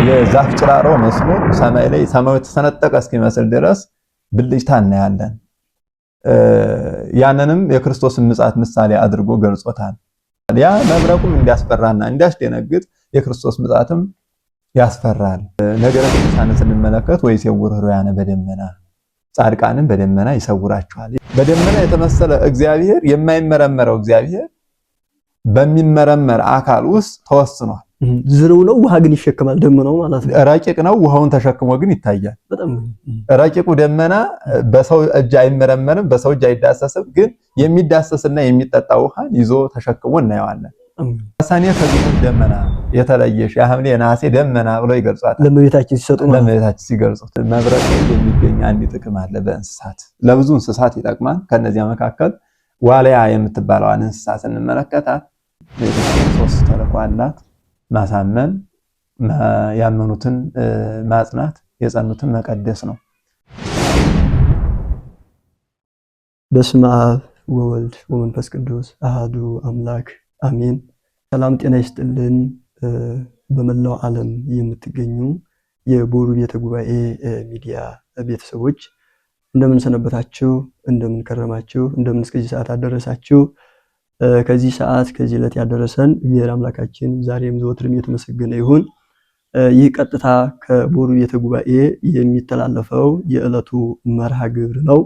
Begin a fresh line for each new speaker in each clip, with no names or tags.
የዛፍ ጭራሮ መስሎ ሰማይ ላይ ሰማዩ ተሰነጠቀ እስኪመስል ድረስ ብልጭታ እናያለን። ያንንም የክርስቶስን ምጽአት ምሳሌ አድርጎ ገልጾታል። ያ መብረቁም እንዲያስፈራና እንዲያስደነግጥ የክርስቶስ ምጽአትም ያስፈራል። ነገረ ቅዱሳንን ስንመለከት ወይሴውር ኅሩያነ በደመና ጻድቃንን በደመና ይሰውራቸዋል። በደመና የተመሰለ እግዚአብሔር የማይመረመረው እግዚአብሔር በሚመረመር አካል ውስጥ ተወስኗል።
ዝርው ነው፣ ውሃ ግን ይሸከማል። ደመናው ማለት ነው
ረቂቅ ነው፣ ውሃውን ተሸክሞ ግን ይታያል። ረቂቁ ደመና በሰው እጅ አይመረመርም፣ በሰው እጅ አይዳሰስም። ግን የሚዳሰስና የሚጠጣ ውሃን ይዞ ተሸክሞ እናየዋለን። ሰኔ ከግንቦት ደመና የተለየሽ የሐምሌ ነሐሴ ደመና ብሎ ይገልጻል።
ለእመቤታችን
ሲገልጹት መብረቅ የሚገኝ አንድ ጥቅም አለ በእንስሳት ለብዙ እንስሳት ይጠቅማል። ከነዚያ መካከል ዋልያ የምትባለዋን እንስሳ ስንመለከታት ሶስት ተልዕኮ አላት። ማሳመን፣ ያመኑትን ማጽናት፣ የጸኑትን መቀደስ ነው።
በስመ አብ ወወልድ ወመንፈስ ቅዱስ አሐዱ አምላክ አሜን። ሰላም ጤና ይስጥልን። በመላው ዓለም የምትገኙ የቦሩ ቤተ ጉባኤ ሚዲያ ቤተሰቦች እንደምን ሰነበታችሁ? እንደምን ከረማችሁ? እንደምን እስከዚህ ሰዓት አደረሳችሁ? ከዚህ ሰዓት ከዚህ ዕለት ያደረሰን እግዚአብሔር አምላካችን ዛሬም ዘወትርም የተመሰገነ ይሁን። ይህ ቀጥታ ከቦሩ ቤተ ጉባኤ የሚተላለፈው የዕለቱ መርሃ ግብር ነው።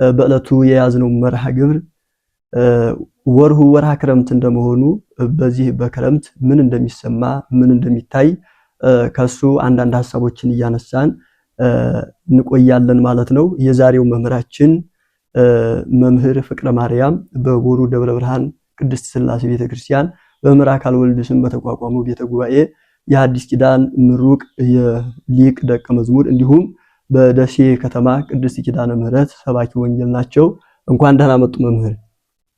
በዕለቱ የያዝነው መርሃ ግብር ወርሁ ወርሃ ክረምት እንደመሆኑ በዚህ በክረምት ምን እንደሚሰማ ምን እንደሚታይ ከሱ አንዳንድ ሐሳቦችን እያነሳን እንቆያለን ማለት ነው። የዛሬው መምህራችን መምህር ፍቅረ ማርያም በቦሩ ደብረ ብርሃን ቅድስት ሥላሴ ቤተክርስቲያን በመምህር አካል ወልድ ስም በተቋቋመው ቤተ ጉባኤ የሐዲስ ኪዳን ምሩቅ የሊቅ ደቀ መዝሙር እንዲሁም በደሴ ከተማ ቅድስት ኪዳነ ምህረት ሰባኪ ወንጌል ናቸው። እንኳን ደህና መጡ መምህር።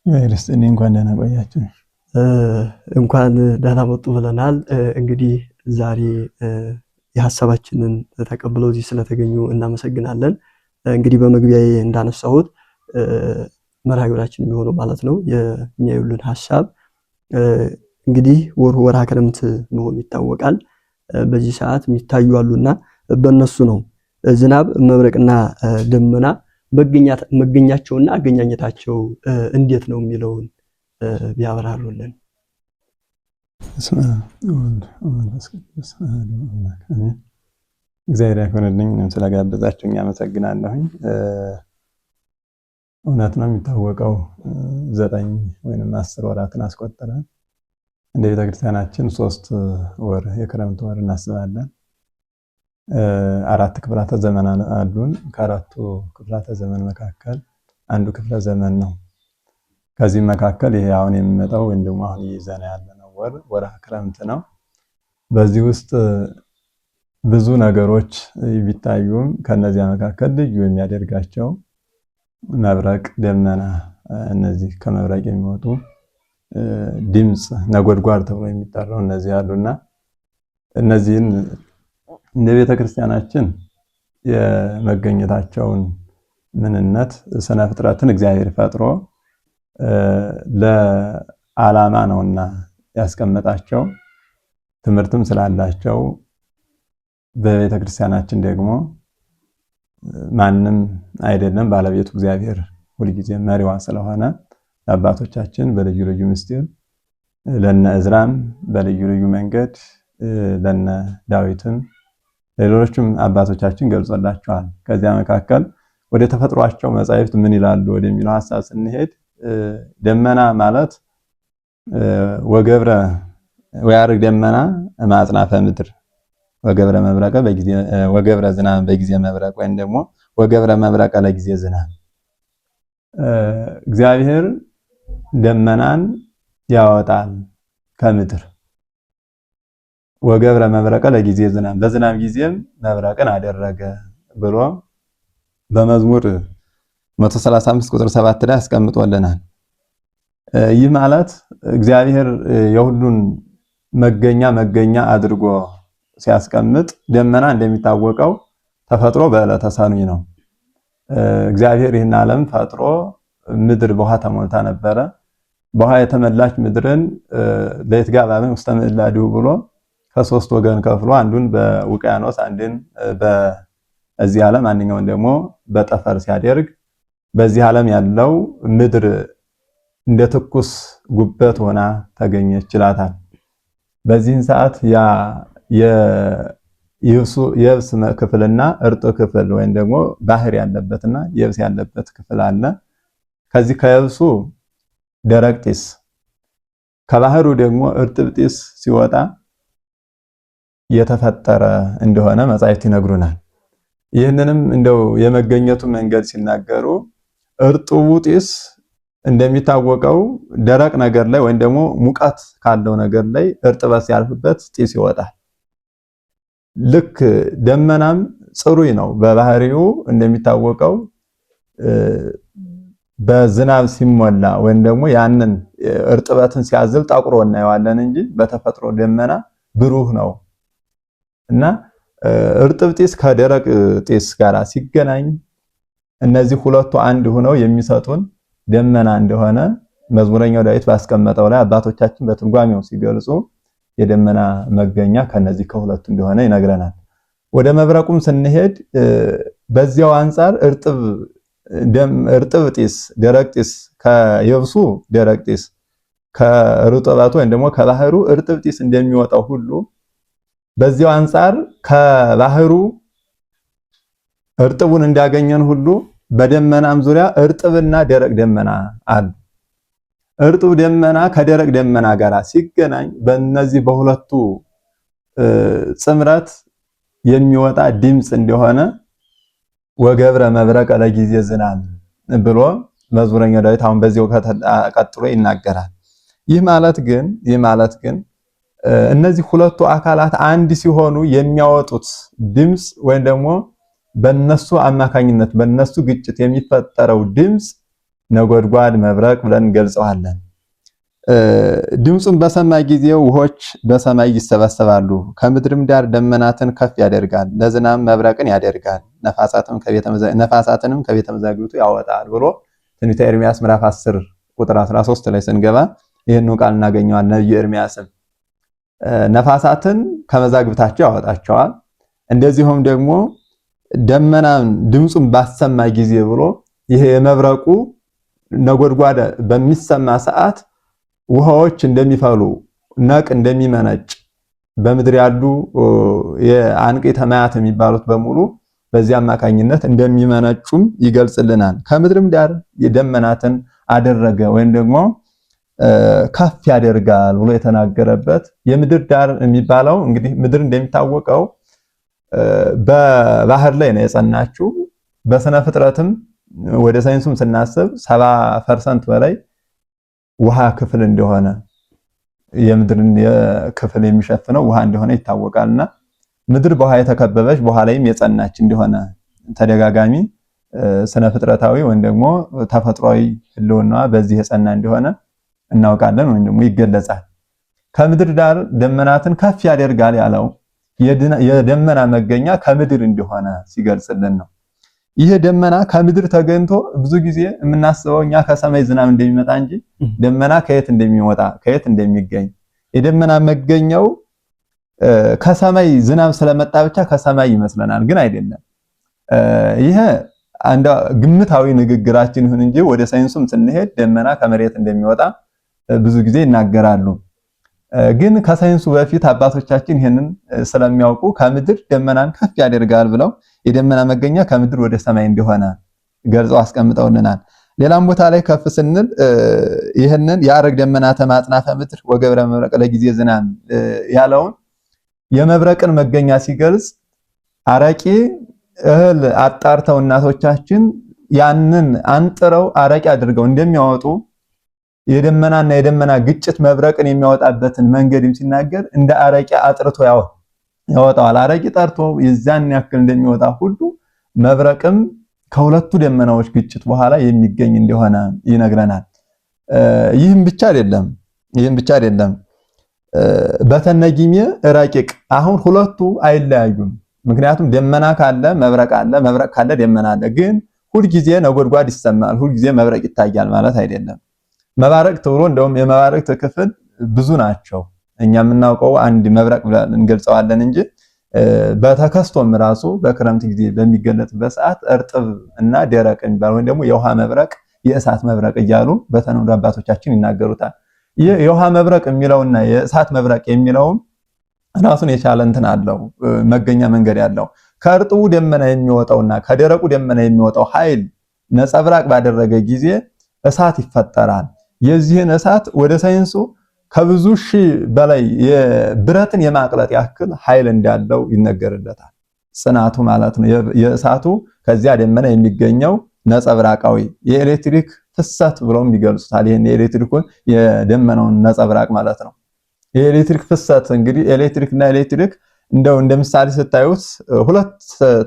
ወይስ እንኳን ደህና ቆያችሁ?
እንኳን ደህና መጡ ብለናል። እንግዲህ ዛሬ የሐሳባችንን ተቀብለው እዚህ ስለተገኙ እናመሰግናለን። እንግዲህ በመግቢያዬ እንዳነሳሁት መርሃ ግብራችን የሚሆነው ማለት ነው የሚያዩልን ሐሳብ እንግዲህ ወርሁ ወርሃ ክረምት መሆኑ ይታወቃል። በዚህ ሰዓት የሚታዩ አሉና በእነሱ ነው ዝናብ፣ መብረቅና ደመና መገኛቸውና አገኛኘታቸው እንዴት ነው የሚለውን ቢያብራሩልን።
እግዚአብሔር ያክብርልኝ። ስለጋበዛችሁኝ አመሰግናለሁኝ። እውነት ነው የሚታወቀው 9 ወይንም 10 ወራትን አስቆጥረን እንደ ቤተክርስቲያናችን 3 ወር የክረምት ወር እናስባለን። 4 ክፍላተ ዘመን አሉን። ከአራቱ ክፍላተ ዘመን መካከል አንዱ ክፍለ ዘመን ነው። ከዚህ መካከል ይሄ አሁን የሚመጣው ወይም ደግሞ አሁን ይዘና ያለነው ወር ወርሃ ክረምት ነው። በዚህ ውስጥ ብዙ ነገሮች ቢታዩም ከነዚያ መካከል ልዩ የሚያደርጋቸው መብረቅ፣ ደመና፣ እነዚህ ከመብረቅ የሚወጡ ድምጽ ነጎድጓድ ተብሎ የሚጠራው እነዚህ አሉና እነዚህን እንደ ቤተክርስቲያናችን የመገኘታቸውን ምንነት ስነ ፍጥረትን እግዚአብሔር ፈጥሮ ለዓላማ ነውና ያስቀመጣቸው ትምህርትም ስላላቸው በቤተክርስቲያናችን ደግሞ ማንም አይደለም ባለቤቱ እግዚአብሔር ሁልጊዜ መሪዋ ስለሆነ አባቶቻችን በልዩ ልዩ ምስጢር ለነ እዝራም በልዩ ልዩ መንገድ ለነ ዳዊትም ሌሎችም አባቶቻችን ገልጾላቸዋል። ከዚያ መካከል ወደ ተፈጥሯቸው መጻሕፍት ምን ይላሉ ወደሚለው ሐሳብ ስንሄድ ደመና ማለት ወገብረ ወያርግ ደመና ማጽናፈ ምድር ወገብረ መብረቀ በጊዜ ወገብረ ዝናብ በጊዜ መብረቅ ወይም ደግሞ ወገብረ መብረቀ ለጊዜ ዝናብ እግዚአብሔር ደመናን ያወጣል ከምድር ወገብረ መብረቀ ለጊዜ ዝናብ በዝናብ ጊዜም መብረቅን አደረገ ብሎ በመዝሙር 135 ቁጥር 7 ላይ አስቀምጦልናል። ይህ ማለት እግዚአብሔር የሁሉን መገኛ አድርጎ ሲያስቀምጥ ደመና እንደሚታወቀው ተፈጥሮ በዕለተ ሰኑይ ነው። እግዚአብሔር ይህን ዓለም ፈጥሮ ምድር በውሃ ተሞልታ ነበረ። በውሃ የተመላች ምድርን ለይትጋባን ውስተ ምዕላድሁ ብሎ ከሶስት ወገን ከፍሎ አንዱን በውቅያኖስ አንዱን በዚህ ዓለም አንኛውን ደግሞ በጠፈር ሲያደርግ በዚህ ዓለም ያለው ምድር እንደ ትኩስ ጉበት ሆና ተገኘች ይላታል። በዚህን ሰዓት ያ የብስ ክፍልና እርጥብ ክፍል ወይም ደግሞ ባህር ያለበትና የብስ ያለበት ክፍል አለ። ከዚህ ከየብሱ ደረቅ ጢስ ከባህሩ ደግሞ እርጥብ ጢስ ሲወጣ የተፈጠረ እንደሆነ መጻሕፍት ይነግሩናል። ይህንንም እንደው የመገኘቱ መንገድ ሲናገሩ እርጥቡ ጢስ እንደሚታወቀው ደረቅ ነገር ላይ ወይም ደግሞ ሙቀት ካለው ነገር ላይ እርጥበት ሲያልፍበት ጢስ ይወጣል። ልክ ደመናም ጽሩይ ነው በባህሪው እንደሚታወቀው በዝናብ ሲሞላ ወይም ደግሞ ያንን እርጥበትን ሲያዝል ጠቁሮ እናየዋለን እንጂ በተፈጥሮ ደመና ብሩህ ነው እና እርጥብ ጢስ ከደረቅ ጢስ ጋር ሲገናኝ እነዚህ ሁለቱ አንድ ሆነው የሚሰጡን ደመና እንደሆነ መዝሙረኛው ዳዊት ባስቀመጠው ላይ አባቶቻችን በትርጓሜው ሲገልጹ የደመና መገኛ ከነዚህ ከሁለቱ እንደሆነ ይነግረናል። ወደ መብረቁም ስንሄድ በዚያው አንፃር እርጥብ ጢስ ደረቅ ጢስ ከየብሱ ደረቅ ጢስ ከርጥበቱ ወይም ደግሞ ከባህሩ እርጥብ ጢስ እንደሚወጣው ሁሉ በዚያው አንፃር ከባህሩ እርጥቡን እንዳገኘን ሁሉ በደመናም ዙሪያ እርጥብና ደረቅ ደመና አሉ። እርጥብ ደመና ከደረቅ ደመና ጋር ሲገናኝ በእነዚህ በሁለቱ ጽምረት የሚወጣ ድምጽ እንደሆነ ወገብረ መብረቀ ለጊዜ ዝናብ ብሎ መዝሙረኛው ዳዊት አሁን በዚያው ቀጥሎ ይናገራል። ይህ ማለት ግን እነዚህ ሁለቱ አካላት አንድ ሲሆኑ የሚያወጡት ድምጽ ወይም ደግሞ በነሱ አማካኝነት በነሱ ግጭት የሚፈጠረው ድምጽ ነጎድጓድ መብረቅ ብለን ገልጸዋለን። ድምጹን በሰማ ጊዜ ውሆች በሰማይ ይሰበሰባሉ፣ ከምድርም ዳር ደመናትን ከፍ ያደርጋል፣ ለዝናብ መብረቅን ያደርጋል፣ ነፋሳትንም ከቤተ መዛግብቱ ያወጣል ብሎ ትንቢተ ኤርምያስ ምዕራፍ 10 ቁጥር 13 ላይ ስንገባ ይህንን ቃል እናገኘዋለን። ነብዩ ኤርምያስም ነፋሳትን ከመዛግብታቸው ያወጣቸዋል፣ እንደዚሁም ደግሞ ደመናን ድምጹን ባሰማ ጊዜ ብሎ ይሄ የመብረቁ ነጎድጓድ በሚሰማ ሰዓት ውሃዎች እንደሚፈሉ ነቅ እንደሚመነጭ በምድር ያሉ የአንቂተ ማያት የሚባሉት በሙሉ በዚህ አማካኝነት እንደሚመነጩም ይገልጽልናል። ከምድርም ዳር የደመናትን አደረገ ወይም ደግሞ ከፍ ያደርጋል ብሎ የተናገረበት የምድር ዳር የሚባለው እንግዲህ ምድር እንደሚታወቀው በባህር ላይ ነው የጸናችው። በስነ ፍጥረትም ወደ ሳይንሱም ስናስብ 70% በላይ ውሃ ክፍል እንደሆነ የምድርን ክፍል የሚሸፍነው ውሃ እንደሆነ ይታወቃልና ምድር በውሃ የተከበበች በውሃ ላይም የጸናች እንደሆነ ተደጋጋሚ ስነ ፍጥረታዊ ወይም ደግሞ ተፈጥሯዊ ህልውናዋ በዚህ የጸና እንደሆነ እናውቃለን ወይም ደግሞ ይገለጻል። ከምድር ዳር ደመናትን ከፍ ያደርጋል ያለው የደመና መገኛ ከምድር እንደሆነ ሲገልጽልን ነው። ይሄ ደመና ከምድር ተገኝቶ ብዙ ጊዜ የምናስበው እኛ ከሰማይ ዝናብ እንደሚመጣ እንጂ ደመና ከየት እንደሚወጣ ከየት እንደሚገኝ የደመና መገኛው ከሰማይ ዝናብ ስለመጣ ብቻ ከሰማይ ይመስለናል፣ ግን አይደለም። ይሄ አንድ ግምታዊ ንግግራችን ይሁን እንጂ ወደ ሳይንሱም ስንሄድ ደመና ከመሬት እንደሚወጣ ብዙ ጊዜ ይናገራሉ። ግን ከሳይንሱ በፊት አባቶቻችን ይሄንን ስለሚያውቁ ከምድር ደመናን ከፍ ያደርጋል ብለው የደመና መገኛ ከምድር ወደ ሰማይ እንደሆነ ገልጸው አስቀምጠውልናል። ሌላም ቦታ ላይ ከፍ ስንል ይሄንን የአረግ ደመና ተማጽናፈ ምድር ወገብረ መብረቅ ለጊዜ ዝናብ ያለውን የመብረቅን መገኛ ሲገልጽ አረቂ እህል አጣርተው እናቶቻችን ያንን አንጥረው አረቂ አድርገው እንደሚያወጡ የደመናና የደመና ግጭት መብረቅን የሚያወጣበትን መንገድም ሲናገር እንደ አረቂ አጥርቶ ያወጣዋል። አረቂ ጠርቶ የዛን ያክል እንደሚወጣ ሁሉ መብረቅም ከሁለቱ ደመናዎች ግጭት በኋላ የሚገኝ እንደሆነ ይነግረናል። ይህም ብቻ አይደለም። በተነጊሜ ረቂቅ አሁን ሁለቱ አይለያዩም። ምክንያቱም ደመና ካለ መብረቅ አለ፣ መብረቅ ካለ ደመና አለ። ግን ሁልጊዜ ነጎድጓድ ይሰማል፣ ሁልጊዜ መብረቅ ይታያል ማለት አይደለም። መባረቅት ብሎ እንደውም የመባረቅት ክፍል ብዙ ናቸው። እኛ የምናውቀው አንድ መብረቅ ብለን እንገልጸዋለን እንጂ በተከስቶም ራሱ በክረምት ጊዜ በሚገለጽበት ሰዓት እርጥብ እና ደረቅ የሚባል ወይም ደግሞ የውሃ መብረቅ፣ የእሳት መብረቅ እያሉ በተለምዶ አባቶቻችን ይናገሩታል። ይህ የውሃ መብረቅ የሚለውና የእሳት መብረቅ የሚለውም ራሱን የቻለ እንትን አለው፣ መገኛ መንገድ ያለው። ከእርጥቡ ደመና የሚወጣውና ከደረቁ ደመና የሚወጣው ኃይል ነጸብራቅ ባደረገ ጊዜ እሳት ይፈጠራል። የዚህን እሳት ወደ ሳይንሱ ከብዙ ሺህ በላይ የብረትን የማቅለጥ ያክል ኃይል እንዳለው ይነገርለታል። ጽናቱ ማለት ነው። የእሳቱ ከዚያ ደመና የሚገኘው ነጸብራቃዊ የኤሌክትሪክ ፍሰት ብለውም ይገልጹታል። ይሄን የኤሌክትሪኩን የደመናውን ነጸብራቅ ማለት ነው። የኤሌክትሪክ ፍሰት እንግዲህ ኤሌክትሪክ እና ኤሌክትሪክ እንደው እንደ ምሳሌ ስታዩት ሁለት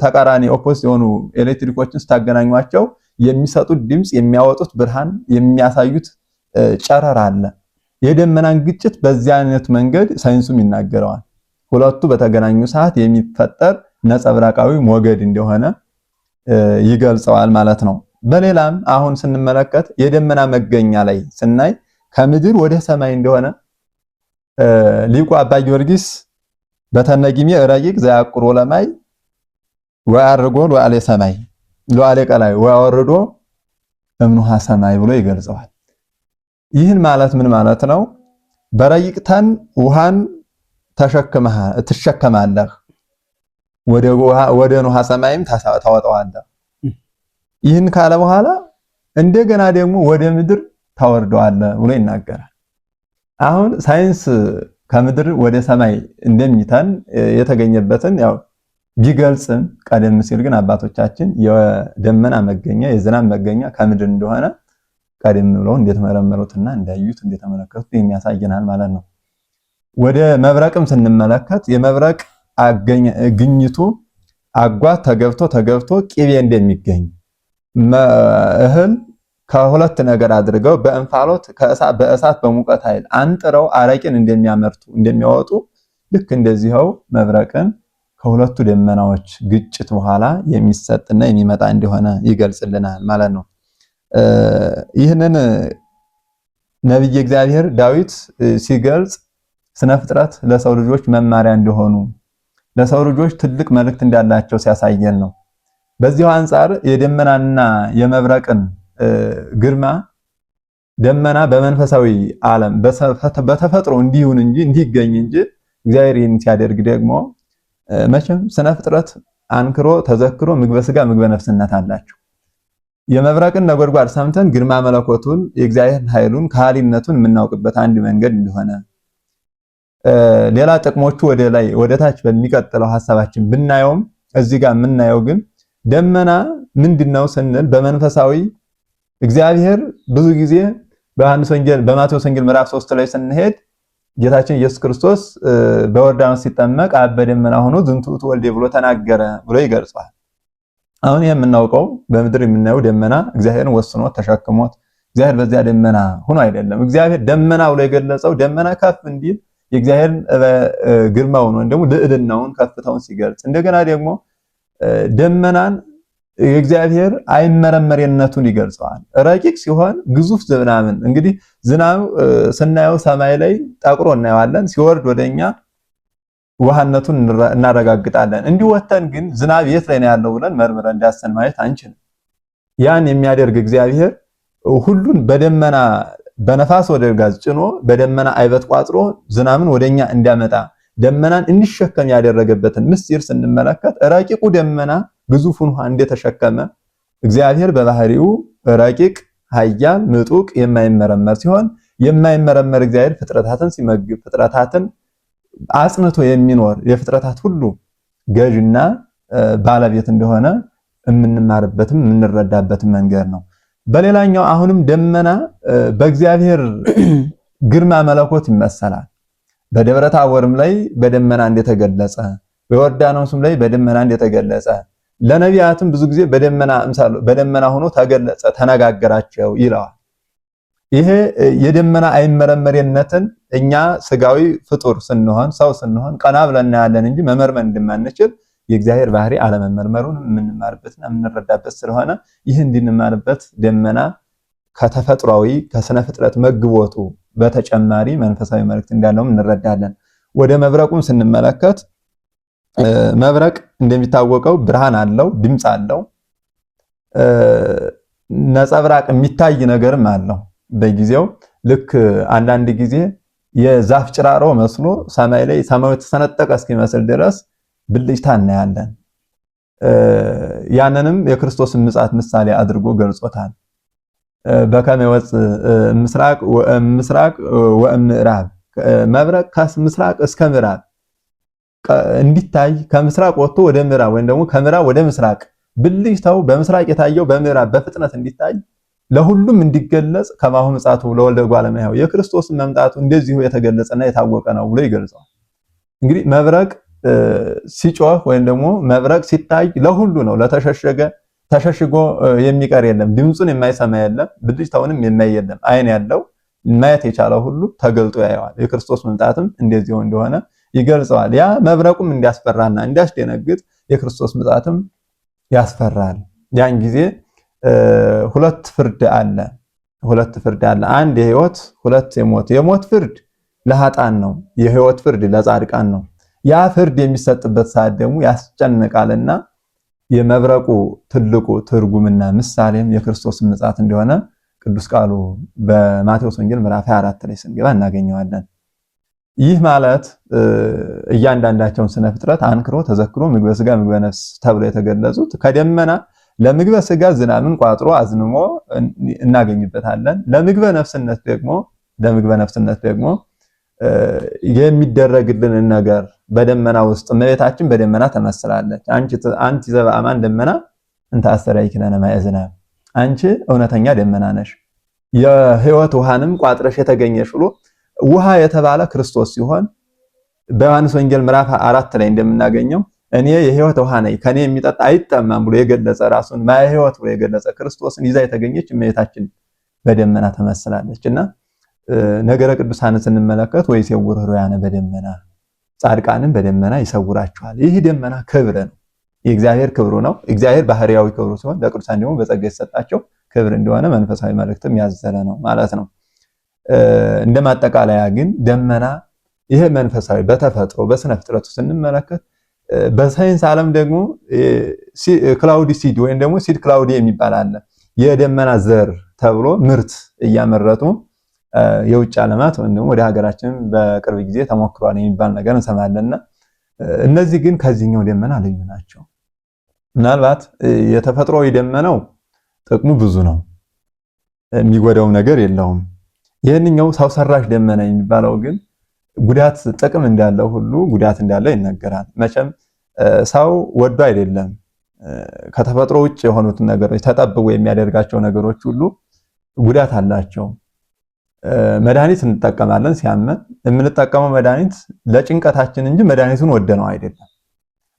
ተቃራኒ ኦፖዚት የሆኑ ኤሌክትሪኮችን ስታገናኟቸው የሚሰጡት ድምጽ፣ የሚያወጡት ብርሃን፣ የሚያሳዩት ጨረር አለ። የደመናን ግጭት በዚህ አይነት መንገድ ሳይንሱም ይናገረዋል። ሁለቱ በተገናኙ ሰዓት የሚፈጠር ነጸብራቃዊ ሞገድ እንደሆነ ይገልጸዋል ማለት ነው። በሌላም አሁን ስንመለከት የደመና መገኛ ላይ ስናይ ከምድር ወደ ሰማይ እንደሆነ ሊቁ አባ ጊዮርጊስ በተነጊሜ ረቂቅ ዘያቁሮ ለማይ ወአርጎ ለአለ ሰማይ ለአለ ቀላይ ወአወርዶ እምኑሃ ሰማይ ብሎ ይገልጸዋል። ይህን ማለት ምን ማለት ነው? በረቂቅተን ውሃን ትሸከማለህ፣ ወደ ኑሃ ሰማይም ታወጣዋለህ። ይህን ካለ በኋላ እንደገና ደግሞ ወደ ምድር ታወርደዋለህ ብሎ ይናገራል። አሁን ሳይንስ ከምድር ወደ ሰማይ እንደሚተን የተገኘበትን ያው ቢገልጽም ቀደም ሲል ግን አባቶቻችን የደመና መገኛ የዝናብ መገኛ ከምድር እንደሆነ ቀደም ብለው እንደተመረመሩትና እንዳዩት እንደተመለከቱት የሚያሳየናል ማለት ነው። ወደ መብረቅም ስንመለከት የመብረቅ ግኝቱ አጓት ተገብቶ ቅቤ እንደሚገኝ እህል ከሁለት ነገር አድርገው በእንፋሎት በእሳት በሙቀት ኃይል አንጥረው አረቂን እንደሚያወጡ ልክ እንደዚህው መብረቅን ከሁለቱ ደመናዎች ግጭት በኋላ የሚሰጥና የሚመጣ እንደሆነ ይገልጽልናል ማለት ነው። ይህንን ነብይ እግዚአብሔር ዳዊት ሲገልጽ ስነ ፍጥረት ለሰው ልጆች መማሪያ እንደሆኑ ለሰው ልጆች ትልቅ መልእክት እንዳላቸው ሲያሳየን ነው። በዚሁ አንጻር የደመናና የመብረቅን ግርማ ደመና በመንፈሳዊ ዓለም በተፈጥሮ እንዲሁን እንጂ እንዲገኝ እንጂ እግዚአብሔር ይህን ሲያደርግ ደግሞ መቼም ስነ ፍጥረት አንክሮ ተዘክሮ ምግበ ስጋ ምግበ ነፍስነት አላቸው። የመብረቅን ነጎድጓድ ሰምተን ግርማ መለኮቱን የእግዚአብሔር ኃይሉን ከሃሊነቱን የምናውቅበት አንድ መንገድ እንደሆነ ሌላ ጥቅሞቹ ወደ ላይ ወደ ታች በሚቀጥለው ሐሳባችን ብናየውም እዚህ ጋር የምናየው ግን ደመና ምንድነው ስንል በመንፈሳዊ እግዚአብሔር ብዙ ጊዜ በዮሐንስ ወንጌል በማቴዎስ ወንጌል ምዕራፍ 3 ላይ ስንሄድ ጌታችን ኢየሱስ ክርስቶስ በዮርዳኖስ ሲጠመቅ አብ በደመና ሆኖ ዝንቱ ውእቱ ወልዴ ብሎ ተናገረ ብሎ ይገልጻል። አሁን የምናውቀው በምድር የምናየው ደመና እግዚአብሔርን ወስኖ ተሸክሞት እግዚአብሔር በዚያ ደመና ሆኖ አይደለም። እግዚአብሔር ደመና ብሎ የገለጸው ደመና ከፍ እንዲል የእግዚአብሔርን ግርማውን ወይም ደግሞ ልዕልናውን ከፍታውን ሲገልጽ እንደገና ደግሞ ደመናን የእግዚአብሔር አይመረመርነቱን ይገልጸዋል። ረቂቅ ሲሆን ግዙፍ ዝናብን እንግዲህ ዝናብ ስናየው ሰማይ ላይ ጠቁሮ እናየዋለን፣ ሲወርድ ወደኛ ውሃነቱን እናረጋግጣለን። እንዲወተን ግን ዝናብ የት ላይ ነው ያለው ብለን መርምረን እንዳሰን ማየት አንችልም። ያን የሚያደርግ እግዚአብሔር ሁሉን በደመና በነፋስ ወደ ጋዝ ጭኖ በደመና አይበት ቋጥሮ ዝናብን ወደኛ እንዲያመጣ ደመናን እንዲሸከም ያደረገበትን ምስጢር ስንመለከት ረቂቁ ደመና ግዙፉን ውሃ እንደተሸከመ እግዚአብሔር በባህሪው ረቂቅ ኃያል ምጡቅ የማይመረመር ሲሆን የማይመረመር እግዚአብሔር ፍጥረታትን ሲመግብ ፍጥረታትን አጽንቶ የሚኖር የፍጥረታት ሁሉ ገዥና ባለቤት እንደሆነ የምንማርበትም የምንረዳበትም መንገድ ነው። በሌላኛው አሁንም ደመና በእግዚአብሔር ግርማ መለኮት ይመሰላል። በደብረ ታቦርም ላይ በደመና እንደተገለጸ በዮርዳኖስም ላይ በደመና እንደተገለጸ ለነቢያትም ብዙ ጊዜ በደመና ሆኖ ተገለጸ ተነጋገራቸው ይለዋል። ይሄ የደመና አይመረመርነትን እኛ ስጋዊ ፍጡር ስንሆን ሰው ስንሆን ቀና ብለን እናያለን እንጂ መመርመር እንደማንችል የእግዚአብሔር ባህሪ አለመመርመሩን የምንማርበትና የምንረዳበት ስለሆነ ይህ እንድንማርበት ደመና ከተፈጥሯዊ ከስነ ፍጥረት መግቦቱ በተጨማሪ መንፈሳዊ መልእክት እንዳለውም እንረዳለን። ወደ መብረቁም ስንመለከት መብረቅ እንደሚታወቀው ብርሃን አለው፣ ድምፅ አለው፣ ነጸብራቅ የሚታይ ነገርም አለው በጊዜው። ልክ አንዳንድ ጊዜ የዛፍ ጭራሮ መስሎ ሰማይ ላይ ሰማዩ ተሰነጠቀ እስኪመስል ድረስ ብልጭታ እናያለን። ያንንም የክርስቶስን ምጽአት ምሳሌ አድርጎ ገልጾታል። በከመ ይወፅእ ምስራቅ ወእምዕራብ፣ መብረቅ ከምስራቅ እስከ ምዕራብ እንዲታይ ከምስራቅ ወጥቶ ወደ ምዕራብ ወይም ደግሞ ከምዕራብ ወደ ምስራቅ ብልጭታው በምስራቅ የታየው በምዕራብ በፍጥነት እንዲታይ ለሁሉም እንዲገለጽ ከማሁ ምጽአቱ ለወልደ እጓለ እመሕያው የክርስቶስን መምጣቱ እንደዚሁ የተገለጸና የታወቀ ነው ብሎ ይገልጸዋል። እንግዲህ መብረቅ ሲጮህ ወይም ደግሞ መብረቅ ሲታይ ለሁሉ ነው። ተሸሽጎ የሚቀር የለም። ድምፁን የማይሰማ የለም። ብልጭታውንም የማይ የለም። ዓይን ያለው ማየት የቻለው ሁሉ ተገልጦ ያየዋል። የክርስቶስ መምጣትም እንደዚሁ እንደሆነ ይገልጸዋል። ያ መብረቁም እንዲያስፈራና እንዲያስደነግጥ የክርስቶስ ምጽአትም ያስፈራል። ያን ጊዜ ሁለት ፍርድ አለ። አንድ የሕይወት፣ ሁለት የሞት። የሞት ፍርድ ለኃጥአን ነው። የሕይወት ፍርድ ለጻድቃን ነው። ያ ፍርድ የሚሰጥበት ሰዓት ደግሞ ያስጨንቃልና የመብረቁ ትልቁ ትርጉምና ምሳሌም የክርስቶስ ምጽአት እንደሆነ ቅዱስ ቃሉ በማቴዎስ ወንጌል ምዕራፍ 24 ላይ ስንገባ እናገኘዋለን። ይህ ማለት እያንዳንዳቸውን ስነ ፍጥረት አንክሮ ተዘክሮ ምግበ ሥጋ ምግበ ነፍስ ተብሎ የተገለጹት ከደመና ለምግበ ሥጋ ዝናብን ቋጥሮ አዝንሞ እናገኝበታለን። ለምግበ ነፍስነት ደግሞ የሚደረግልን ነገር በደመና ውስጥ እመቤታችን በደመና ተመስላለች። አንቺ ዘበአማን ደመና እንተ አስተርአኪ ለነ ማየ ዝናብ፣ አንቺ እውነተኛ ደመና ነሽ የሕይወት ውሃንም ቋጥረሽ የተገኘሽ ብሎ ውሃ የተባለ ክርስቶስ ሲሆን በዮሐንስ ወንጌል ምዕራፍ 4 ላይ እንደምናገኘው እኔ የሕይወት ውሃ ነኝ ከኔ የሚጠጣ አይጠማም ብሎ የገለጸ ራሱን ማየ ሕይወት ብሎ የገለጸ ክርስቶስን ይዛ የተገኘች እመቤታችን በደመና ተመስላለችና ነገረ ቅዱሳንን ስንመለከት ወይሴውር ኅሩያነ በደመና፣ ጻድቃንን በደመና ይሰውራቸዋል። ይህ ደመና ክብር ነው፣ የእግዚአብሔር ክብሩ ነው። እግዚአብሔር ባህሪያዊ ክብሩ ሲሆን ለቅዱሳን ደግሞ በጸጋ የተሰጣቸው ክብር እንደሆነ መንፈሳዊ መልእክትም ያዘለ ነው ማለት ነው። እንደማጠቃለያ ግን ደመና ይሄ መንፈሳዊ በተፈጥሮ በስነ ፍጥረቱ ስንመለከት፣ በሳይንስ ዓለም ደግሞ ክላውዲ ሲድ ወይም ደግሞ ሲድ ክላውዲ የሚባል አለ። የደመና ዘር ተብሎ ምርት እያመረቱ የውጭ ዓለማት ወይም ደግሞ ወደ ሀገራችን በቅርብ ጊዜ ተሞክሯል የሚባል ነገር እንሰማለንና እነዚህ ግን ከዚህኛው ደመና ልዩ ናቸው። ምናልባት የተፈጥሮዊ ደመናው ጥቅሙ ብዙ ነው፣ የሚጎዳው ነገር የለውም። ይህንኛው ሰው ሰራሽ ደመና የሚባለው ግን ጉዳት ጥቅም እንዳለው ሁሉ ጉዳት እንዳለው ይነገራል። መቼም ሰው ወዶ አይደለም ከተፈጥሮ ውጭ የሆኑትን ነገሮች ተጠብቆ የሚያደርጋቸው ነገሮች ሁሉ ጉዳት አላቸው። መድኃኒት እንጠቀማለን ሲያመን፣ የምንጠቀመው መድኃኒት ለጭንቀታችን እንጂ መድኃኒቱን ወደነው አይደለም።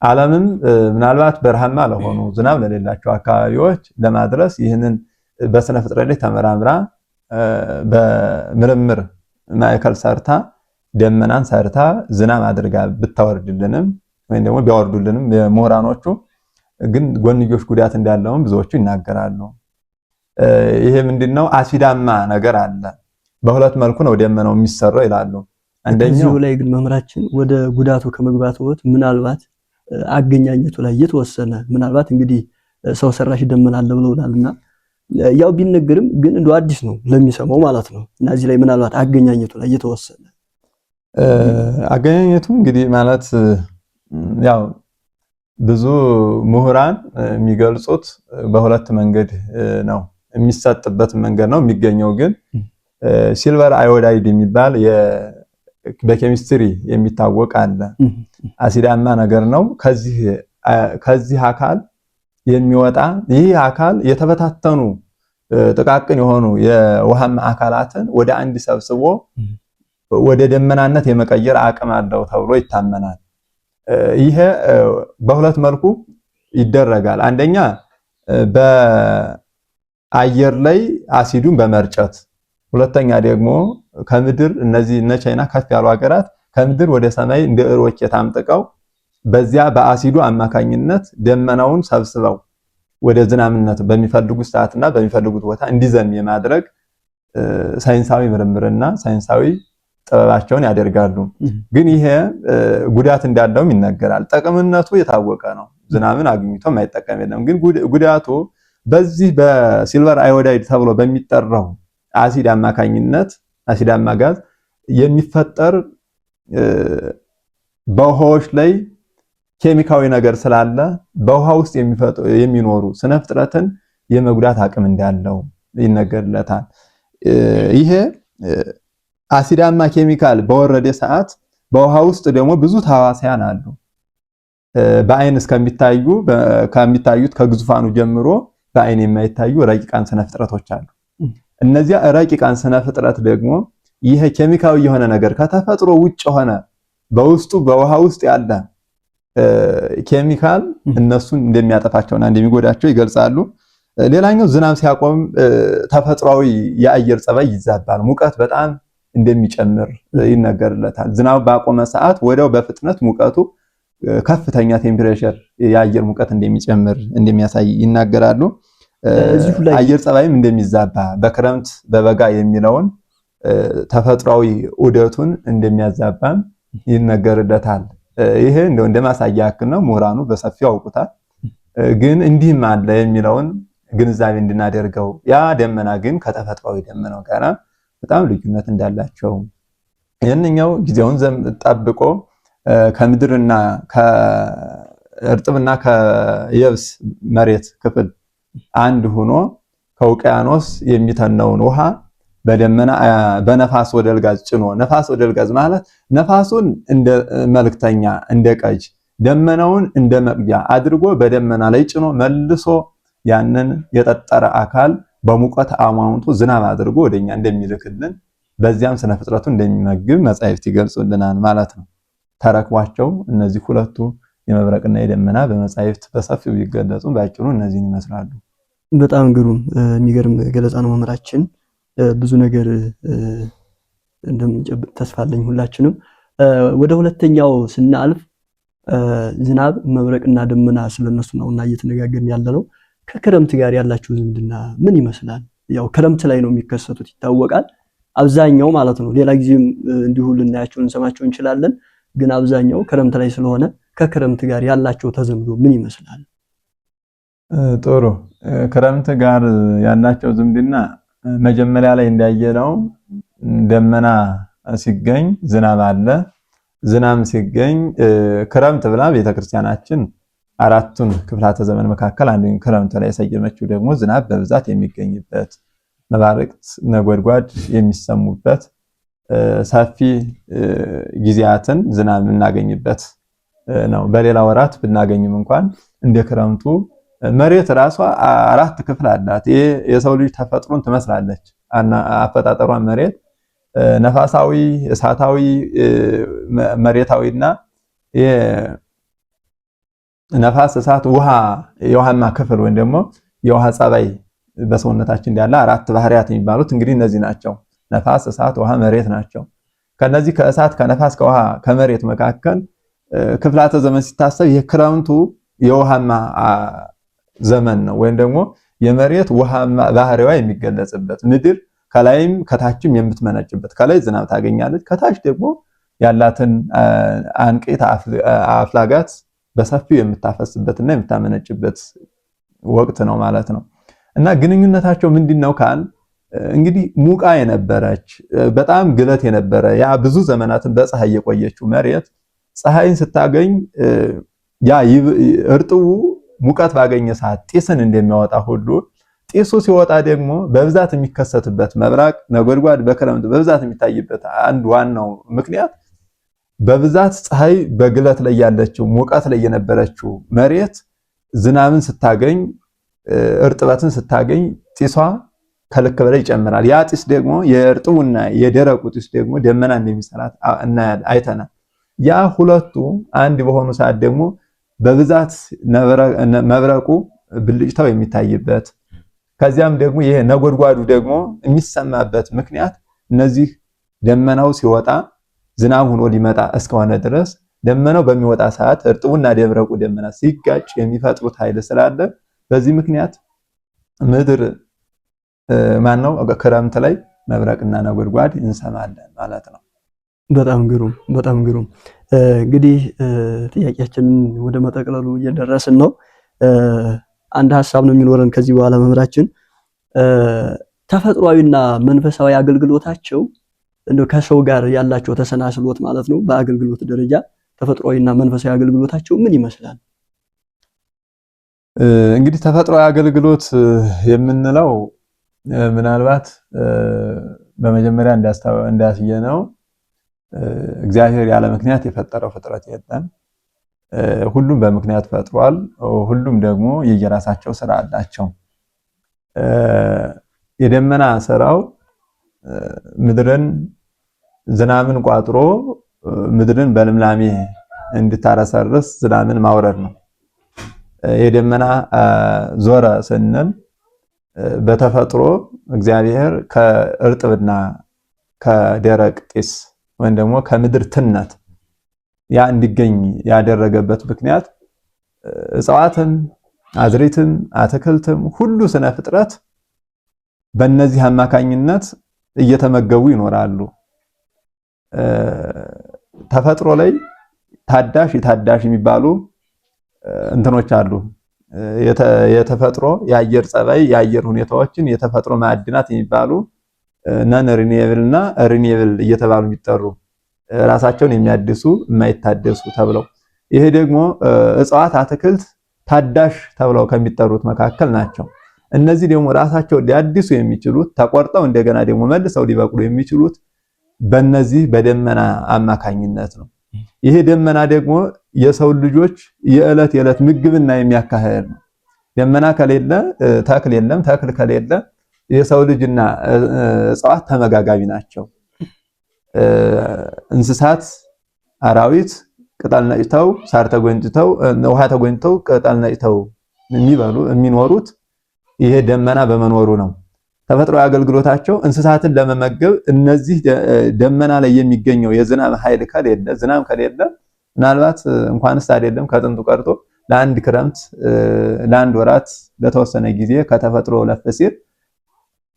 ዓለምም ምናልባት በረሃማ ለሆኑ ዝናብ ለሌላቸው አካባቢዎች ለማድረስ ይህንን በስነ ፍጥረት ላይ ተመራምራ በምርምር ማዕከል ሰርታ ደመናን ሰርታ ዝናብ አድርጋ ብታወርድልንም ወይም ደግሞ ቢያወርዱልንም የምሁራኖቹ ግን ጎንዮሽ ጉዳት እንዳለውም ብዙዎቹ ይናገራሉ። ይሄ ምንድነው? አሲዳማ ነገር አለ። በሁለት መልኩ ነው ደመናው የሚሰራው ይላሉ።
አንደኛው ላይ ግን መምህራችን ወደ ጉዳቱ ከመግባቱ በፊት ምናልባት አገኛኘቱ ላይ የተወሰነ ምናልባት እንግዲህ ሰው ሰራሽ ደመና አለ ብለውናልና ያው ቢነገርም ግን እንደው አዲስ ነው ለሚሰማው ማለት ነው። እና እዚህ ላይ ምናልባት አገኛኘቱ ላይ የተወሰነ
አገኛኘቱ እንግዲህ ማለት ያው ብዙ ምሁራን የሚገልጹት በሁለት መንገድ ነው። የሚሰጥበት መንገድ ነው የሚገኘው ግን ሲልቨር አዮዳይድ የሚባል በኬሚስትሪ የሚታወቅ አለ። አሲዳማ ነገር ነው። ከዚህ አካል የሚወጣ ይህ አካል የተበታተኑ ጥቃቅን የሆኑ የውሃማ አካላትን ወደ አንድ ሰብስቦ ወደ ደመናነት የመቀየር አቅም አለው ተብሎ ይታመናል። ይሄ በሁለት መልኩ ይደረጋል። አንደኛ በአየር ላይ አሲዱን በመርጨት፣ ሁለተኛ ደግሞ ከምድር እነዚህ እነ ቻይና ከፍ ያሉ ሀገራት ከምድር ወደ ሰማይ እንደ ሮኬት አምጥቀው በዚያ በአሲዱ አማካኝነት ደመናውን ሰብስበው ወደ ዝናብነት በሚፈልጉት ሰዓትና በሚፈልጉት ቦታ እንዲዘም የማድረግ ሳይንሳዊ ምርምርና ሳይንሳዊ ጥበባቸውን ያደርጋሉ። ግን ይሄ ጉዳት እንዳለውም ይነገራል። ጠቅምነቱ የታወቀ ነው። ዝናብን አግኝቶ የማይጠቀም የለም። ግን ጉዳቱ በዚህ በሲልቨር አዮዳይድ ተብሎ በሚጠራው አሲድ አማካኝነት አሲዳማ ጋዝ የሚፈጠር በውሃዎች ላይ ኬሚካዊ ነገር ስላለ በውሃ ውስጥ የሚኖሩ ስነ ፍጥረትን የመጉዳት አቅም እንዳለው ይነገርለታል። ይሄ አሲዳማ ኬሚካል በወረደ ሰዓት በውሃ ውስጥ ደግሞ ብዙ ተዋሲያን አሉ። በአይን ከሚታዩት ከግዙፋኑ ጀምሮ በአይን የማይታዩ ረቂቃን ስነ ፍጥረቶች አሉ። እነዚያ ረቂቃን ስነ ፍጥረት ደግሞ ይሄ ኬሚካዊ የሆነ ነገር ከተፈጥሮ ውጭ ሆነ በውስጡ በውሃ ውስጥ ያለ ኬሚካል እነሱን እንደሚያጠፋቸውና እንደሚጎዳቸው ይገልጻሉ። ሌላኛው ዝናብ ሲያቆም ተፈጥሯዊ የአየር ጸባይ ይዛባል። ሙቀት በጣም እንደሚጨምር ይነገርለታል። ዝናብ ባቆመ ሰዓት ወዲያው በፍጥነት ሙቀቱ ከፍተኛ ቴምፕሬቸር የአየር ሙቀት እንደሚጨምር እንደሚያሳይ ይናገራሉ። አየር ጸባይም እንደሚዛባ በክረምት በበጋ የሚለውን ተፈጥሯዊ ዑደቱን እንደሚያዛባም ይነገርለታል። ይሄ እንደው እንደማሳያ ያክል ነው። ምሁራኑ በሰፊው ያውቁታል። ግን እንዲህም አለ የሚለውን ግንዛቤ እንድናደርገው ያ ደመና ግን ከተፈጥሯዊ ደመናው ጋር በጣም ልዩነት እንዳላቸው ይህንኛው ጊዜውን ጠብቆ ከምድርና ከእርጥብና ከየብስ መሬት ክፍል አንድ ሆኖ ከውቅያኖስ የሚተነውን ውሃ በደመና በነፋስ ወደል ጋዝ ጭኖ ነፋስ ወደል ጋዝ ማለት ነፋሱን እንደ መልክተኛ እንደ ቀጅ ደመናውን እንደ መቅጃ አድርጎ በደመና ላይ ጭኖ መልሶ ያንን የጠጠረ አካል በሙቀት አሟሙቶ ዝናብ አድርጎ ወደኛ እንደሚልክልን በዚያም ስነ ፍጥረቱ እንደሚመግብ መጻሕፍት ይገልጹልናል ማለት ነው። ተረክቧቸው እነዚህ ሁለቱ የመብረቅና የደመና በመጻሕፍት በሰፊው ይገለጹ። ባጭሩ እነዚህን ይመስላሉ።
በጣም ግሩም የሚገርም ገለጻ ነው መምህራችን። ብዙ ነገር እንደምንጨብጥ ተስፋ አለኝ ሁላችንም። ወደ ሁለተኛው ስናልፍ ዝናብ መብረቅና ደመና ስለነሱ ነውና እየተነጋገርን ያለነው። ከክረምት ጋር ያላችሁ ዝምድና ምን ይመስላል? ያው ክረምት ላይ ነው የሚከሰቱት ይታወቃል፣ አብዛኛው ማለት ነው። ሌላ ጊዜም እንዲሁ ልናያቸው እንሰማቸው እንችላለን። ግን አብዛኛው ክረምት ላይ ስለሆነ ከክረምት ጋር ያላቸው ተዘምዶ ምን ይመስላል?
ጥሩ። ክረምት ጋር ያላቸው ዝምድና መጀመሪያ ላይ እንዳየነው ደመና ሲገኝ ዝናብ አለ። ዝናብ ሲገኝ ክረምት ብላ ቤተክርስቲያናችን አራቱን ክፍላተ ዘመን መካከል አንዱን ክረምት ላይ የሰየመችው ደግሞ ዝናብ በብዛት የሚገኝበት መባረቅት ነጎድጓድ የሚሰሙበት ሰፊ ጊዜያትን ዝናብ የምናገኝበት ነው። በሌላ ወራት ብናገኝም እንኳን እንደ ክረምቱ መሬት ራሷ አራት ክፍል አላት። ይሄ የሰው ልጅ ተፈጥሮን ትመስላለች አፈጣጠሯን። መሬት ነፋሳዊ፣ እሳታዊ፣ መሬታዊና ነፋስ፣ እሳት፣ ውሃ የውሃማ ክፍል ወይም ደግሞ የውሃ ጸባይ በሰውነታችን እንዳለ አራት ባህሪያት የሚባሉት እንግዲህ እነዚህ ናቸው። ነፋስ፣ እሳት፣ ውሃ፣ መሬት ናቸው። ከነዚህ ከእሳት፣ ከነፋስ፣ ከውሃ፣ ከመሬት መካከል ክፍላተ ዘመን ሲታሰብ የክረምቱ የውሃማ ዘመን ነው። ወይም ደግሞ የመሬት ውሃማ ባህሪዋ የሚገለጽበት ምድር ከላይም ከታችም የምትመነጭበት፣ ከላይ ዝናብ ታገኛለች፣ ከታች ደግሞ ያላትን አንቂት አፍላጋት በሰፊው የምታፈስበትና የምታመነጭበት ወቅት ነው ማለት ነው። እና ግንኙነታቸው ምንድነው ካል እንግዲህ ሙቃ የነበረች በጣም ግለት የነበረ ያ ብዙ ዘመናትን በፀሐይ የቆየችው መሬት ፀሐይን ስታገኝ ያ እርጥቡ ሙቀት ባገኘ ሰዓት ጢስን እንደሚያወጣ ሁሉ ጢሱ ሲወጣ ደግሞ በብዛት የሚከሰትበት መብራቅ ነጎድጓድ በክረምት በብዛት የሚታይበት አንድ ዋናው ምክንያት በብዛት ፀሐይ በግለት ላይ ያለችው ሙቀት ላይ የነበረችው መሬት ዝናብን ስታገኝ እርጥበትን ስታገኝ ጢሷ ከልክ በላይ ይጨምራል። ያ ጢስ ደግሞ የእርጥቡና የደረቁ ጢስ ደግሞ ደመና እንደሚሰራት አይተናል። ያ ሁለቱ አንድ በሆኑ ሰዓት ደግሞ በብዛት መብረቁ ብልጭታው የሚታይበት ከዚያም ደግሞ ይሄ ነጎድጓዱ ደግሞ የሚሰማበት ምክንያት እነዚህ ደመናው ሲወጣ ዝናብ ሆኖ ሊመጣ እስከሆነ ድረስ ደመናው በሚወጣ ሰዓት እርጥቡና ደብረቁ ደመና ሲጋጭ የሚፈጥሩት ኃይል ስላለ በዚህ ምክንያት ምድር ክረምት ላይ መብረቅና ነጎድጓድ እንሰማለን ማለት ነው።
በጣም ግሩም በጣም ግሩም። እንግዲህ ጥያቄያችንን ወደ መጠቅለሉ እየደረስን ነው። አንድ ሐሳብ ነው የሚኖረን ከዚህ በኋላ መምህራችን ተፈጥሯዊና መንፈሳዊ አገልግሎታቸው እንደው ከሰው ጋር ያላቸው ተሰናስሎት ማለት ነው በአገልግሎት ደረጃ ተፈጥሯዊና መንፈሳዊ አገልግሎታቸው ምን ይመስላል?
እንግዲህ ተፈጥሯዊ አገልግሎት የምንለው ምናልባት በመጀመሪያ እንዳስየነው እግዚአብሔር ያለ ምክንያት የፈጠረው ፍጥረት የለም። ሁሉም በምክንያት ፈጥሯል። ሁሉም ደግሞ የየራሳቸው ስራ አላቸው። የደመና ስራው ምድርን ዝናምን ቋጥሮ ምድርን በልምላሜ እንድታረሰርስ ዝናምን ማውረድ ነው። የደመና ዞረ ስንል በተፈጥሮ እግዚአብሔር ከእርጥብና ከደረቅ ጢስ ወይም ደግሞ ከምድር ትነት ያ እንዲገኝ ያደረገበት ምክንያት እጽዋትም አዝሪትም አትክልትም ሁሉ ስነ ፍጥረት በእነዚህ አማካኝነት እየተመገቡ ይኖራሉ። ተፈጥሮ ላይ ታዳሽ የሚባሉ እንትኖች አሉ። የተፈጥሮ የአየር ጸባይ የአየር ሁኔታዎችን የተፈጥሮ ማዕድናት የሚባሉ ነን ሪኒዌብል እና ሪኒዌብል እየተባሉ የሚጠሩ ራሳቸውን የሚያድሱ የማይታደሱ ተብለው፣ ይሄ ደግሞ እጽዋት አትክልት ታዳሽ ተብለው ከሚጠሩት መካከል ናቸው። እነዚህ ደግሞ ራሳቸውን ሊያድሱ የሚችሉት ተቆርጠው እንደገና ደግሞ መልሰው ሊበቅሉ የሚችሉት በእነዚህ በደመና አማካኝነት ነው። ይሄ ደመና ደግሞ የሰው ልጆች የዕለት ምግብና የሚያካሂድ ነው። ደመና ከሌለ ተክል የለም፣ ተክል ከሌለ የሰው ልጅና እጽዋት ተመጋጋቢ ናቸው። እንስሳት አራዊት ቅጠል ነጭተው ሳር ተጎንጭተው ውሃ ተጎንጭተው ቅጠል ነጭተው የሚኖሩት ይሄ ደመና በመኖሩ ነው። ተፈጥሯዊ አገልግሎታቸው እንስሳትን ለመመገብ እነዚህ ደመና ላይ የሚገኘው የዝናብ ኃይል ከሌለ ዝናብ ከሌለ ምናልባት እንኳንስ አይደለም ከጥንቱ ቀርቶ ለአንድ ክረምት ለአንድ ወራት ለተወሰነ ጊዜ ከተፈጥሮ ለፍ ሲል